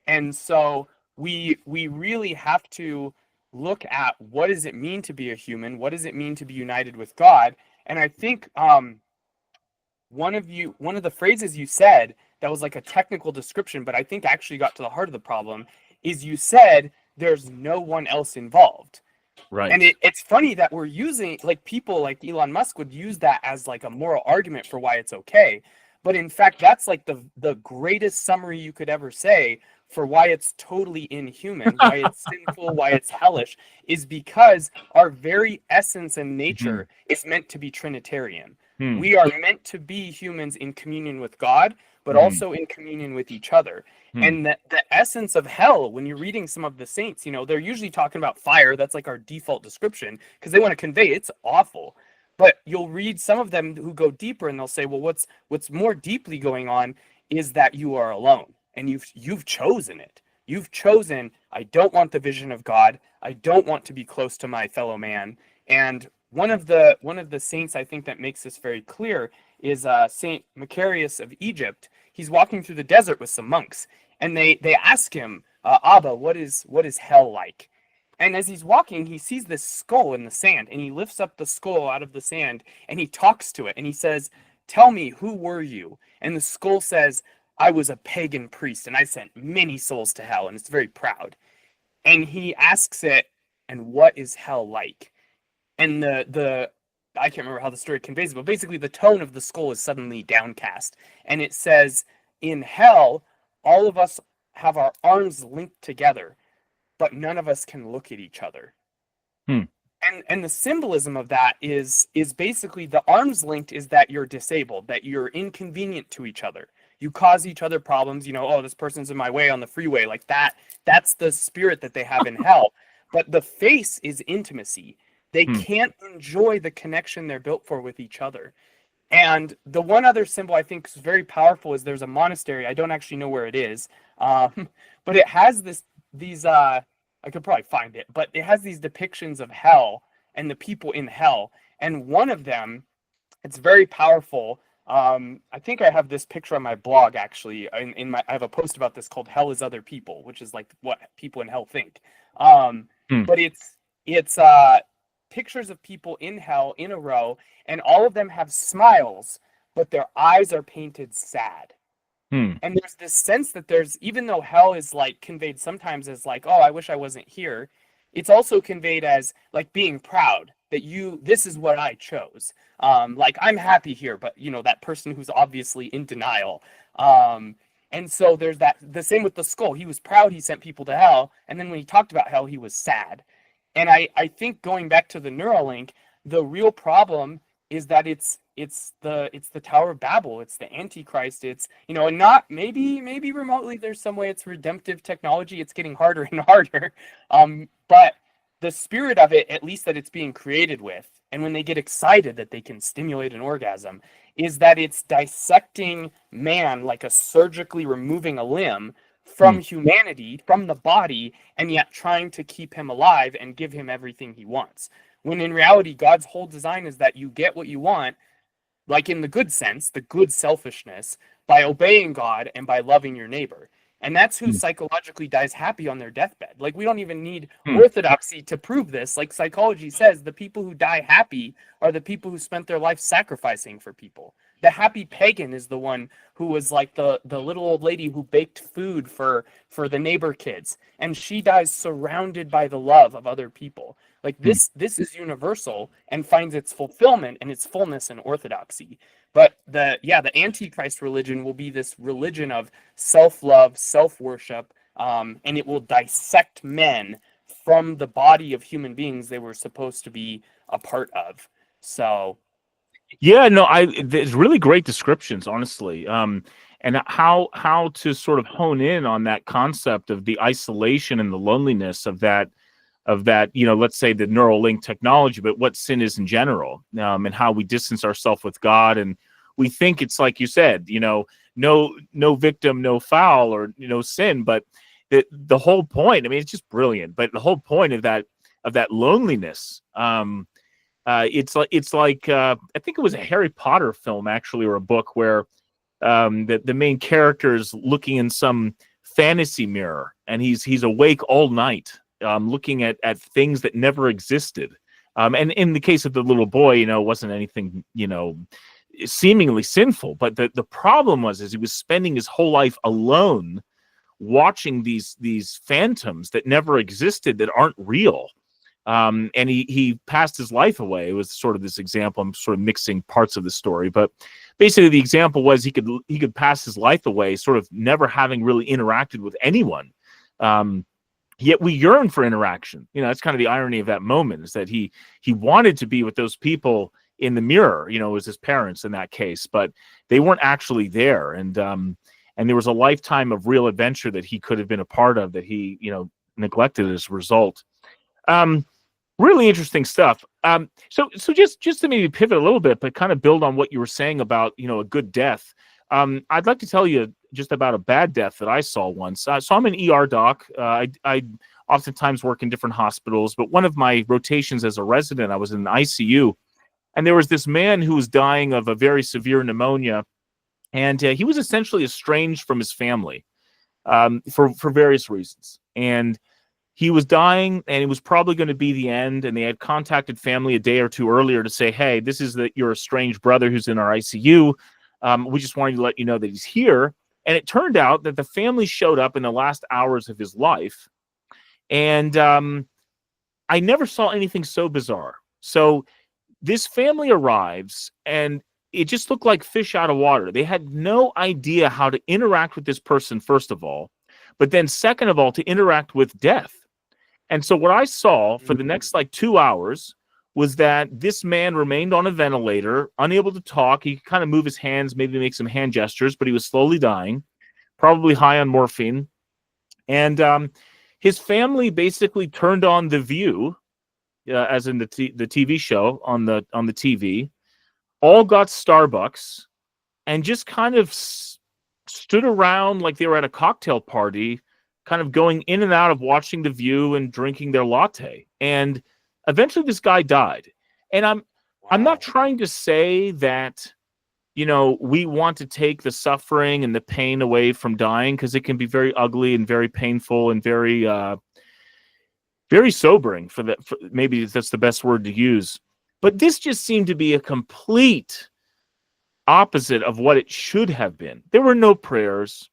And so we really have to look at what does it mean to be a human? What does it mean to be united with God? And I think one of the phrases you said that was like a technical description, but I think actually got to the heart of the problem, is you said there's no one else involved. Right. And it's funny that we're using, like, people like Elon Musk would use that as like a moral argument for why it's okay. But in fact, that's like the greatest summary you could ever say for why it's totally inhuman, why it's sinful, why it's hellish, is because our very essence and nature is meant to be Trinitarian. We are meant to be humans in communion with God, but also in communion with each other. And the essence of hell, when you're reading some of the saints, you know, they're usually talking about fire. That's like our default description because they want to convey it's awful. But you'll read some of them who go deeper and they'll say, well, what's more deeply going on is that you are alone and you've chosen it. You've chosen, I don't want the vision of God. I don't want to be close to my fellow man. And one of the saints I think that makes this very clear is Saint Macarius of Egypt. He's walking through the desert with some monks, and they ask him, Abba, what is hell like? And as he's walking, he sees this skull in the sand, and he lifts up the skull out of the sand, and he talks to it, and he says, tell me, who were you? And the skull says, I was a pagan priest, and I sent many souls to hell, and it's very proud. And he asks it, and what is hell like? And the I can't remember how the story conveys it, but basically the tone of the skull is suddenly downcast. And it says, in hell, all of us have our arms linked together, but none of us can look at each other. And the symbolism of that is basically the arms linked is that you're disabled, that you're inconvenient to each other. You cause each other problems, you know, oh, this person's in my way on the freeway, like that. That's the spirit that they have in hell. But the face is intimacy. They can't enjoy the connection they're built for with each other. And the one other symbol I think is very powerful is there's a monastery. I don't actually know where it is, but it has these. I could probably find it, but it has these depictions of hell and the people in hell. And one of them, it's very powerful. I think I have this picture on my blog actually. I have a post about this called "Hell is Other People," which is like what people in hell think. But it's pictures of people in hell in a row, and all of them have smiles, but their eyes are painted sad. And there's this sense that there's, even though hell is like conveyed sometimes as like, oh, I wish I wasn't here, it's also conveyed as like being proud that this is what I chose. Like, I'm happy here, but you know, that person who's obviously in denial. And so there's that, the same with the skull. He was proud he sent people to hell, and then when he talked about hell, he was sad. And I think going back to the Neuralink, the real problem is that it's the Tower of Babel, it's the Antichrist, it's, you know, and not maybe remotely there's some way it's redemptive technology, it's getting harder and harder. But the spirit of it, at least that it's being created with, and when they get excited that they can stimulate an orgasm, is that it's dissecting man like a surgically removing a limb from humanity, from the body, and yet trying to keep him alive and give him everything he wants. When in reality, God's whole design is that you get what you want, like in the good sense, the good selfishness, by obeying God and by loving your neighbor. And that's who psychologically dies happy on their deathbed. Like, we don't even need orthodoxy to prove this. Like, psychology says the people who die happy are the people who spent their life sacrificing for people. The happy pagan is the one who was like the little old lady who baked food for the neighbor kids, and she dies surrounded by the love of other people. Like, this is universal and finds its fulfillment and its fullness in orthodoxy. But the Antichrist religion will be this religion of self-love, self-worship, and it will dissect men from the body of human beings they were supposed to be a part of. So yeah, no, there's really great descriptions, honestly. And how to sort of hone in on that concept of the isolation and the loneliness of that that, let's say the neural link technology, but what sin is in general, and how we distance ourselves with God. And we think it's like you said, no victim, no foul, or no sin. But the whole point, I mean, it's just brilliant. But the whole point of that loneliness, it's like I think it was a Harry Potter film actually, or a book where the main character is looking in some fantasy mirror, and he's awake all night, looking at things that never existed. And in the case of the little boy, it wasn't anything, seemingly sinful. But the problem was he was spending his whole life alone, watching these phantoms that never existed, that aren't real. And he passed his life away. It was sort of this example. I'm sort of mixing parts of the story, but basically the example was he could pass his life away, sort of never having really interacted with anyone. Yet we yearn for interaction. That's kind of the irony of that moment, is that he wanted to be with those people in the mirror. It was his parents in that case, but they weren't actually there. And there was a lifetime of real adventure that he could have been a part of that he, neglected as a result. Really interesting stuff. So just to maybe pivot a little bit, but kind of build on what you were saying about, a good death. I'd like to tell you just about a bad death that I saw once. So I'm an ER doc. I oftentimes work in different hospitals, but one of my rotations as a resident, I was in the ICU, and there was this man who was dying of a very severe pneumonia, and he was essentially estranged from his family for various reasons. And he was dying, and it was probably going to be the end. And they had contacted family a day or two earlier to say, "Hey, this is your estranged brother who's in our ICU. We just wanted to let you know that he's here." And it turned out that the family showed up in the last hours of his life. And I never saw anything so bizarre. So this family arrives, and it just looked like fish out of water. They had no idea how to interact with this person, first of all, but then second of all, to interact with death. And so what I saw for the next 2 hours was that this man remained on a ventilator, unable to talk. He could kind of move his hands, maybe make some hand gestures, but he was slowly dying, probably high on morphine. And his family basically turned on The View, as in the TV show on the TV, all got Starbucks, and just kind of stood around like they were at a cocktail party, kind of going in and out of watching The View and drinking their latte. And eventually this guy died. And I'm not trying to say that, we want to take the suffering and the pain away from dying, because it can be very ugly and very painful and very, very sobering maybe that's the best word to use. But this just seemed to be a complete opposite of what it should have been. There were no prayers.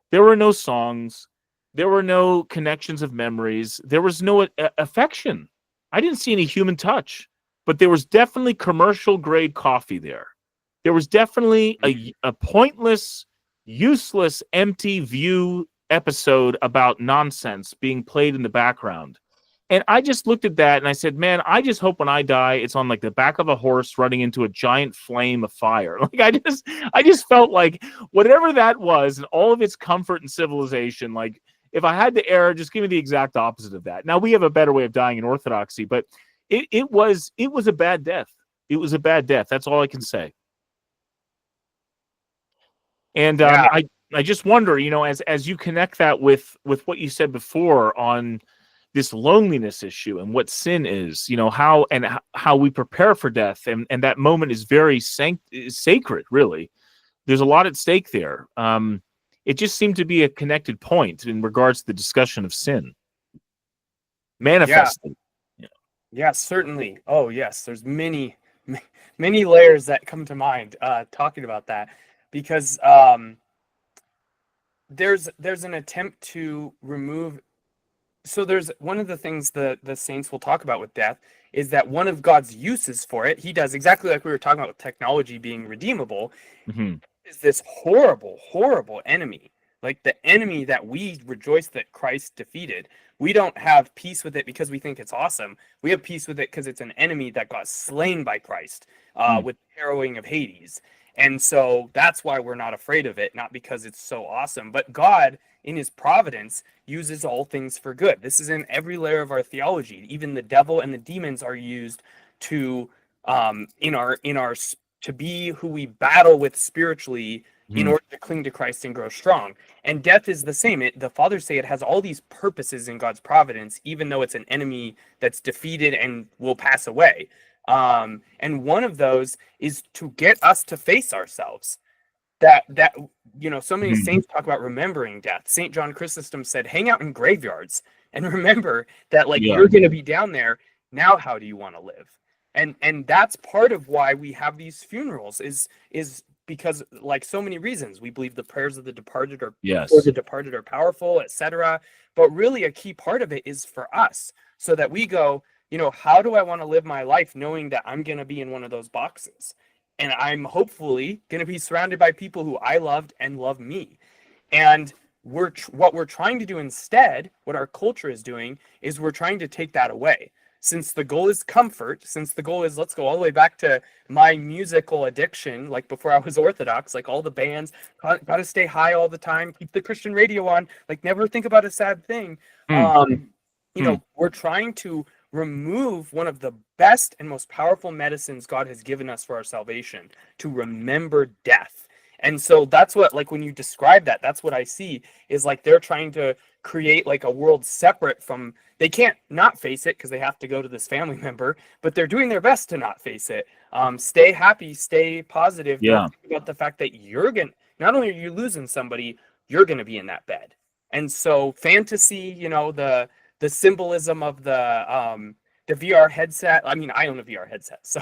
There were no songs. There were no connections of memories. There was no affection. I didn't see any human touch, but there was definitely commercial grade coffee there. There was definitely a pointless, useless, empty View episode about nonsense being played in the background. And I just looked at that and I said, man, I just hope when I die, it's on the back of a horse running into a giant flame of fire. I just felt like whatever that was, and all of its comfort and civilization, if I had to err, just give me the exact opposite of that. Now, we have a better way of dying in Orthodoxy, but it was a bad death. It was a bad death. That's all I can say. And I just wonder, as you connect that with what you said before on this loneliness issue and what sin is, how we prepare for death, and that moment is very sacred, really. There's a lot at stake there. It just seemed to be a connected point in regards to the discussion of sin. Manifesting. Yeah, certainly. Oh, yes. There's many layers that come to mind talking about that, because there's an attempt to remove. So there's one of the things the saints will talk about with death is that one of God's uses for it, he does exactly like we were talking about with technology being redeemable, is this horrible, horrible enemy. Like the enemy that we rejoice that Christ defeated. We don't have peace with it because we think it's awesome. We have peace with it because it's an enemy that got slain by Christ with the harrowing of Hades. And so that's why we're not afraid of it, not because it's so awesome. But God, in his providence, uses all things for good. This is in every layer of our theology. Even the devil and the demons are used to to be who we battle with spiritually in order to cling to Christ and grow strong. And death is the same. The fathers say it has all these purposes in God's providence, even though it's an enemy that's defeated and will pass away. And one of those is to get us to face ourselves. That so many saints talk about remembering death. Saint John Chrysostom said, hang out in graveyards and remember that you're going to be down there. Now, how do you want to live? And that's part of why we have these funerals is because, so many reasons, we believe the prayers of the departed are powerful, etc. But really a key part of it is for us, so that we go, how do I want to live my life knowing that I'm going to be in one of those boxes? And I'm hopefully going to be surrounded by people who I loved and love me. And what we're trying to do instead, what our culture is doing, is we're trying to take that away. Since the goal is comfort, since the goal is, let's go all the way back to my musical addiction, before I was Orthodox, all the bands, got to stay high all the time, keep the Christian radio on, never think about a sad thing. We're trying to remove one of the best and most powerful medicines God has given us for our salvation, to remember death. And so that's what, when you describe that, that's what I see is they're trying to create a world separate from, they can't not face it because they have to go to this family member, but they're doing their best to not face it. Stay happy, stay positive. Don't think about the fact that not only are you losing somebody, you're going to be in that bed. And so fantasy, the symbolism of the VR headset. I mean, I own a VR headset, so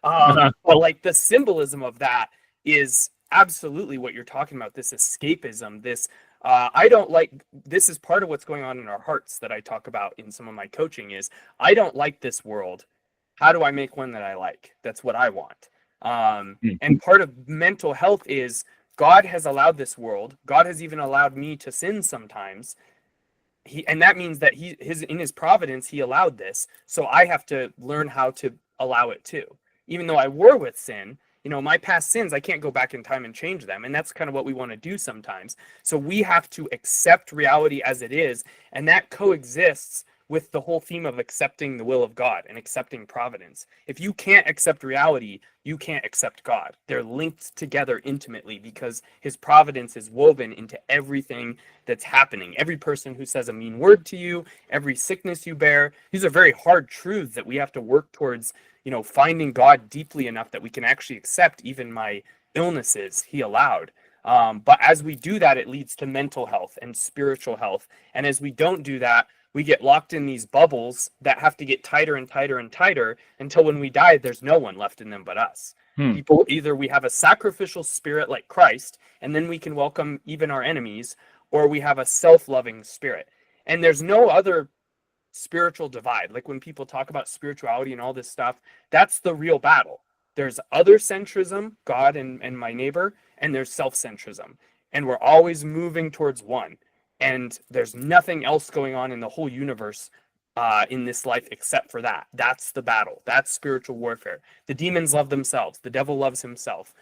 but the symbolism of that is absolutely what you're talking about. This escapism, this this is part of what's going on in our hearts that I talk about in some of my coaching is, I don't like this world. How do I make one that I like? That's what I want. And part of mental health is God has allowed this world. God has even allowed me to sin sometimes. And that means that in his providence, he allowed this. So I have to learn how to allow it too. Even though I war with sin, my past sins, I can't go back in time and change them. And that's kind of what we want to do sometimes. So we have to accept reality as it is. And that coexists with the whole theme of accepting the will of God and accepting providence. If you can't accept reality, you can't accept God. They're linked together intimately because his providence is woven into everything that's happening. Every person who says a mean word to you, every sickness you bear, these are very hard truths that we have to work towards, finding God deeply enough that we can actually accept even my illnesses he allowed. But as we do that, it leads to mental health and spiritual health. And as we don't do that, we get locked in these bubbles that have to get tighter and tighter and tighter until when we die, there's no one left in them but us. People, either we have a sacrificial spirit like Christ, and then we can welcome even our enemies, or we have a self-loving spirit. And there's no other spiritual divide. When people talk about spirituality and all this stuff, that's the real battle. There's other-centrism, God and my neighbor, and there's self-centrism. And we're always moving towards one. And there's nothing else going on in the whole universe in this life except for that. That's the battle. That's spiritual warfare. The demons love themselves. The devil loves himself.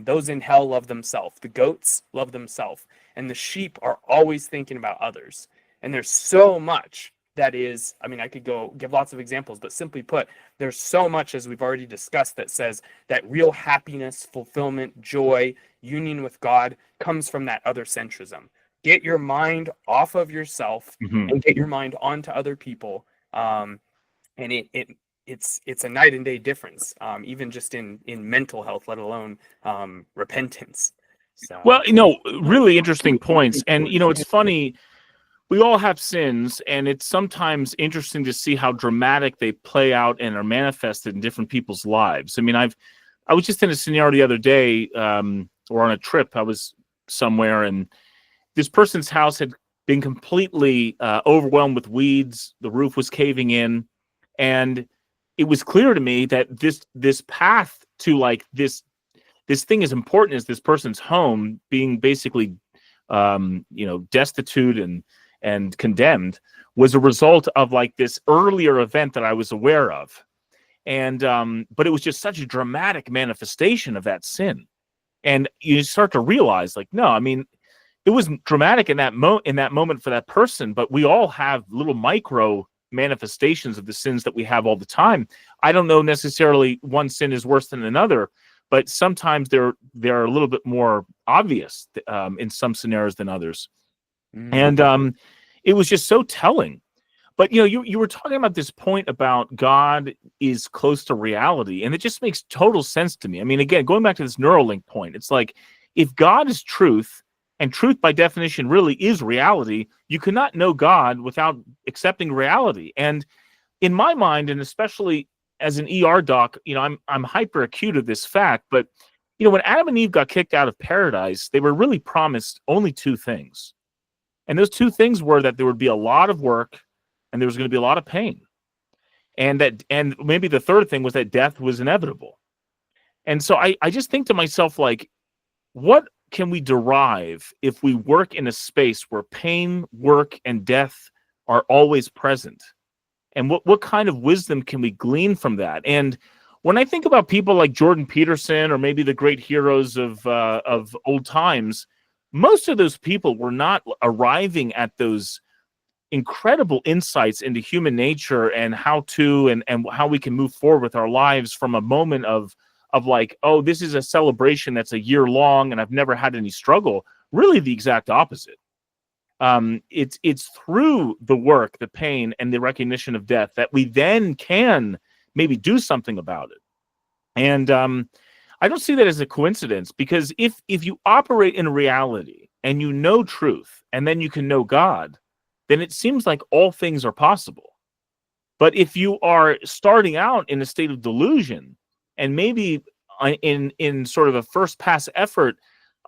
Those in hell love themselves. The goats love themselves. And the sheep are always thinking about others. And there's so much that is, I could go give lots of examples, but simply put, there's so much, as we've already discussed, that says that real happiness, fulfillment, joy, union with God comes from that other centrism. Get your mind off of yourself and get your mind onto other people. And it's a night and day difference, even just in mental health, let alone repentance. So. Well, really interesting points. And, it's funny, we all have sins, and it's sometimes interesting to see how dramatic they play out and are manifested in different people's lives. I was just in a scenario the other day, or on a trip. I was somewhere, and this person's house had been completely overwhelmed with weeds. The roof was caving in, and it was clear to me that this path to this thing as important as this person's home being basically destitute and condemned was a result of this earlier event that I was aware of. And but it was just such a dramatic manifestation of that sin. And you start to realize, no, it was dramatic in that moment for that person, but we all have little micro manifestations of the sins that we have all the time. I don't know necessarily one sin is worse than another, but sometimes they're a little bit more obvious in some scenarios than others. And it was just so telling. But you were talking about this point about God is close to reality, and it just makes total sense to me. I mean, again, going back to this Neuralink point, it's like if God is truth, and truth by definition really is reality, you cannot know God without accepting reality. And in my mind, and especially as an ER doc, I'm hyper acute of this fact. But when Adam and Eve got kicked out of paradise, they were really promised only two things, and those two things were that there would be a lot of work and there was going to be a lot of pain. And maybe the third thing was that death was inevitable. And so I just think to myself, like, what can we derive if we work in a space where pain, work, and death are always present? And what kind of wisdom can we glean from that? And when I think about people like Jordan Peterson or maybe the great heroes of old times, most of those people were not arriving at those incredible insights into human nature and how we can move forward with our lives from a moment of like, oh, this is a celebration that's a year long and I've never had any struggle. Really the exact opposite. It's through the work, the pain, and the recognition of death that we then can maybe do something about it. And I don't see that as a coincidence, because if you operate in reality and you know truth and then you can know God, then it seems like all things are possible. But if you are starting out in a state of delusion and maybe in sort of a first pass effort,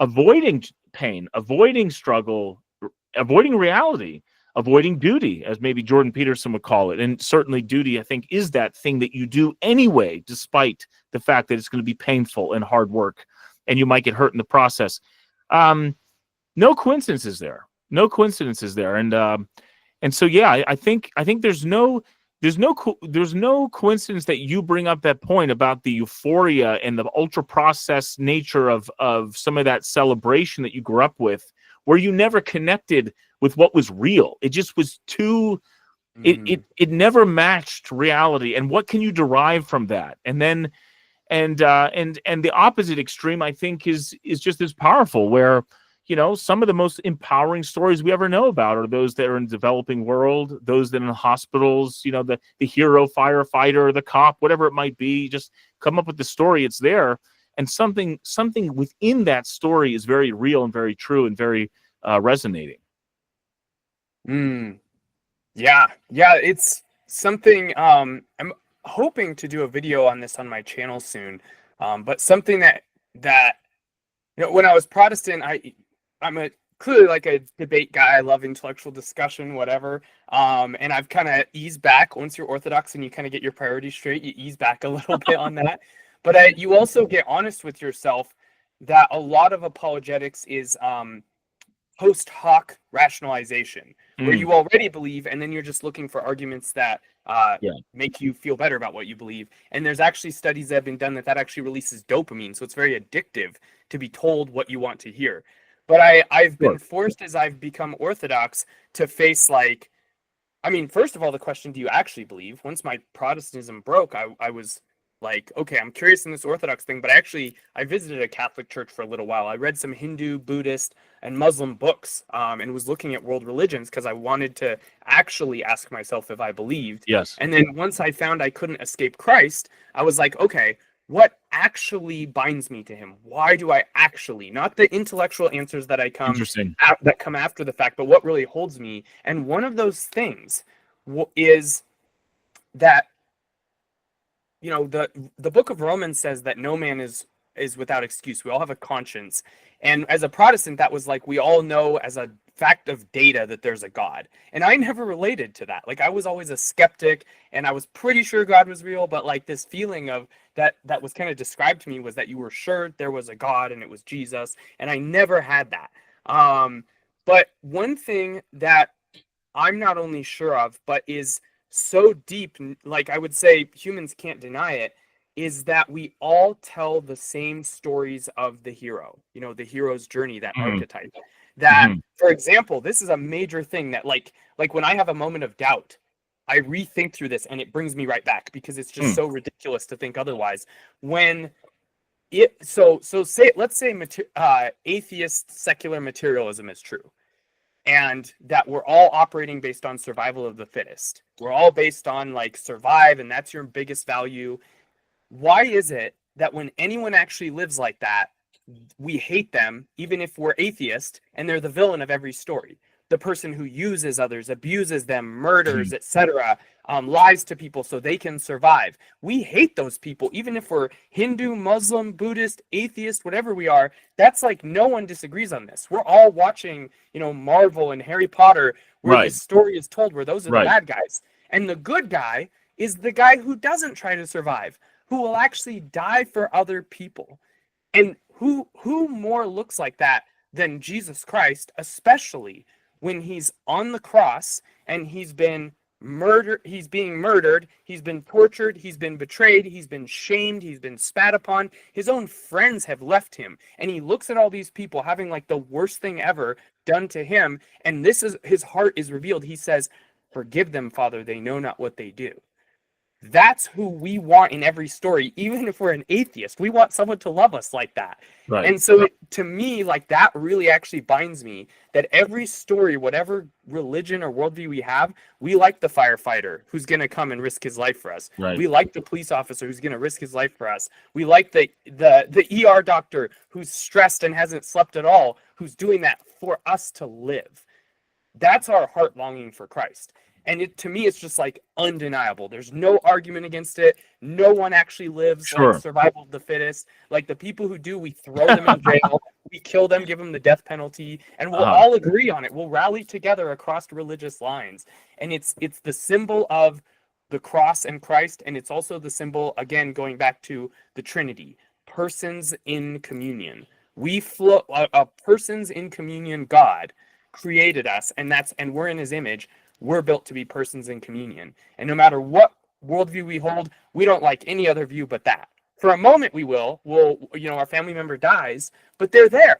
avoiding pain, avoiding struggle, avoiding reality, avoiding duty, as maybe Jordan Peterson would call it, and certainly duty, I think, is that thing that you do anyway, despite the fact that it's going to be painful and hard work, and you might get hurt in the process. No coincidences there. No coincidences there, and so yeah, I think there's no coincidence that you bring up that point about the euphoria and the ultra processed nature of some of that celebration that you grew up with, where you never connected with what was real. It just was too. It never matched reality. And what can you derive from that? And then and the opposite extreme, I think, is just as powerful, where some of the most empowering stories we ever know about are those that are in the developing world, those that are in hospitals, the hero firefighter, the cop, whatever it might be. Just come up with the story, it's there. And something within that story is very real and very true and very resonating. Yeah, it's something I'm hoping to do a video on this on my channel soon. But something that when I was Protestant, I'm clearly like a debate guy. I love intellectual discussion, whatever. And I've kind of eased back. Once you're Orthodox and you kind of get your priorities straight, you ease back a little bit on that. But you also get honest with yourself that a lot of apologetics is post hoc rationalization, where you already believe, and then you're just looking for arguments that make you feel better about what you believe. And there's actually studies that have been done that actually releases dopamine, so it's very addictive to be told what you want to hear. But I've been forced, as I've become Orthodox, to face, like, first of all, the question, do you actually believe? Once my Protestantism broke, I was like, okay, I'm curious in this Orthodox thing, but I visited a Catholic church for a little while. I read some Hindu, Buddhist, and Muslim books, and was looking at world religions because I wanted to actually ask myself if I believed. Yes. And then once I found I couldn't escape Christ, I was like, okay, what actually binds me to him? Why do I actually, not the intellectual answers that that come after the fact, but what really holds me? And one of those things is that, the book of Romans says that no man is without excuse. We all have a conscience. And as a Protestant, that was like, we all know as a fact of data that there's a God. And I never related to that. Like, I was always a skeptic, and I was pretty sure God was real, but like this feeling of that was kind of described to me was that you were sure there was a God and it was Jesus. And I never had that. But one thing that I'm not only sure of, but is so deep, like I would say humans can't deny it, is that we all tell the same stories of the hero, the hero's journey, that archetype. That, for example, this is a major thing that like when I have a moment of doubt, I rethink through this and it brings me right back, because it's just so ridiculous to think otherwise. When let's say atheist secular materialism is true, and that we're all operating based on survival of the fittest. We're all based on like survive, and that's your biggest value. Why is it that when anyone actually lives like that, we hate them, even if we're atheist, and they're the villain of every story? The person who uses others, abuses them, murders, etc., lies to people so they can survive. We hate those people, even if we're Hindu, Muslim, Buddhist, atheist, whatever we are. That's like, no one disagrees on this. We're all watching, Marvel and Harry Potter, where this story is told, where those are the bad guys. And the good guy is the guy who doesn't try to survive, who will actually die for other people. And who more looks like that than Jesus Christ, especially when he's on the cross and he's being murdered, he's been tortured, he's been betrayed, he's been shamed, he's been spat upon. His own friends have left him. And he looks at all these people having like the worst thing ever done to him. And his heart is revealed. He says, "Forgive them, Father, they know not what they do." That's who we want in every story. Even if we're an atheist, we want someone to love us like that. Right. And so to me, like, that really actually binds me, that every story, whatever religion or worldview we have, we like the firefighter who's going to come and risk his life for us. Right. We like the police officer who's going to risk his life for us. We like the ER doctor who's stressed and hasn't slept at all, who's doing that for us to live. That's our heart longing for Christ. And to me, it's just like undeniable. There's no argument against it. No one actually lives like survival of the fittest. Like, the people who do, we throw them in jail, we kill them, give them the death penalty, and we'll all agree on it. We'll rally together across religious lines. And it's the symbol of the cross and Christ, and it's also the symbol, again, going back to the Trinity, persons in communion. We flow a persons in communion. God created us, and we're in his image. We're built to be persons in communion. And no matter what worldview we hold, we don't like any other view but that. For a moment we'll, our family member dies, but they're there.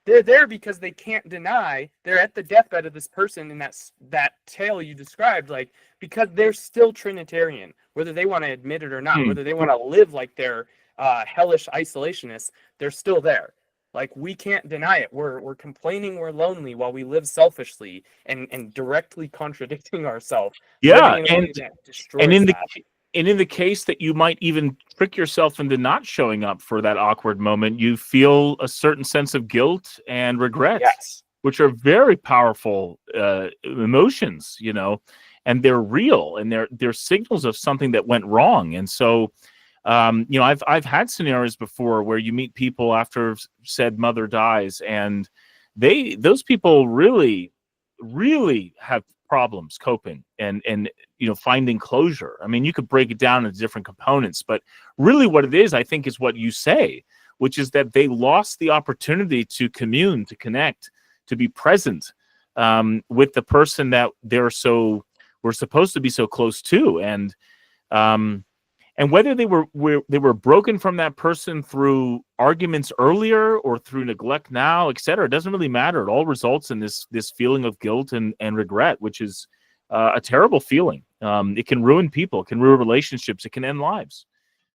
They're there because they can't deny they're at the deathbed of this person in that tale you described, like, because they're still Trinitarian, whether they want to admit it or not, whether they want to live like they're hellish isolationists, they're still there. Like, we can't deny it. We're complaining we're lonely while we live selfishly and directly contradicting ourselves. Yeah, and in the case that you might even trick yourself into not showing up for that awkward moment, you feel a certain sense of guilt and regret, which are very powerful emotions, and they're real, and they're signals of something that went wrong. And so, I've had scenarios before where you meet people after said mother dies, and those people really, really have problems coping and finding closure. I mean, you could break it down into different components, but really what it is, I think, is what you say, which is that they lost the opportunity to commune, to connect, to be present with the person that we're supposed to be so close to, and whether they were broken from that person through arguments earlier or through neglect now, etc., it doesn't really matter. It all results in this feeling of guilt and regret, which is a terrible feeling. It can ruin people, it can ruin relationships, it can end lives.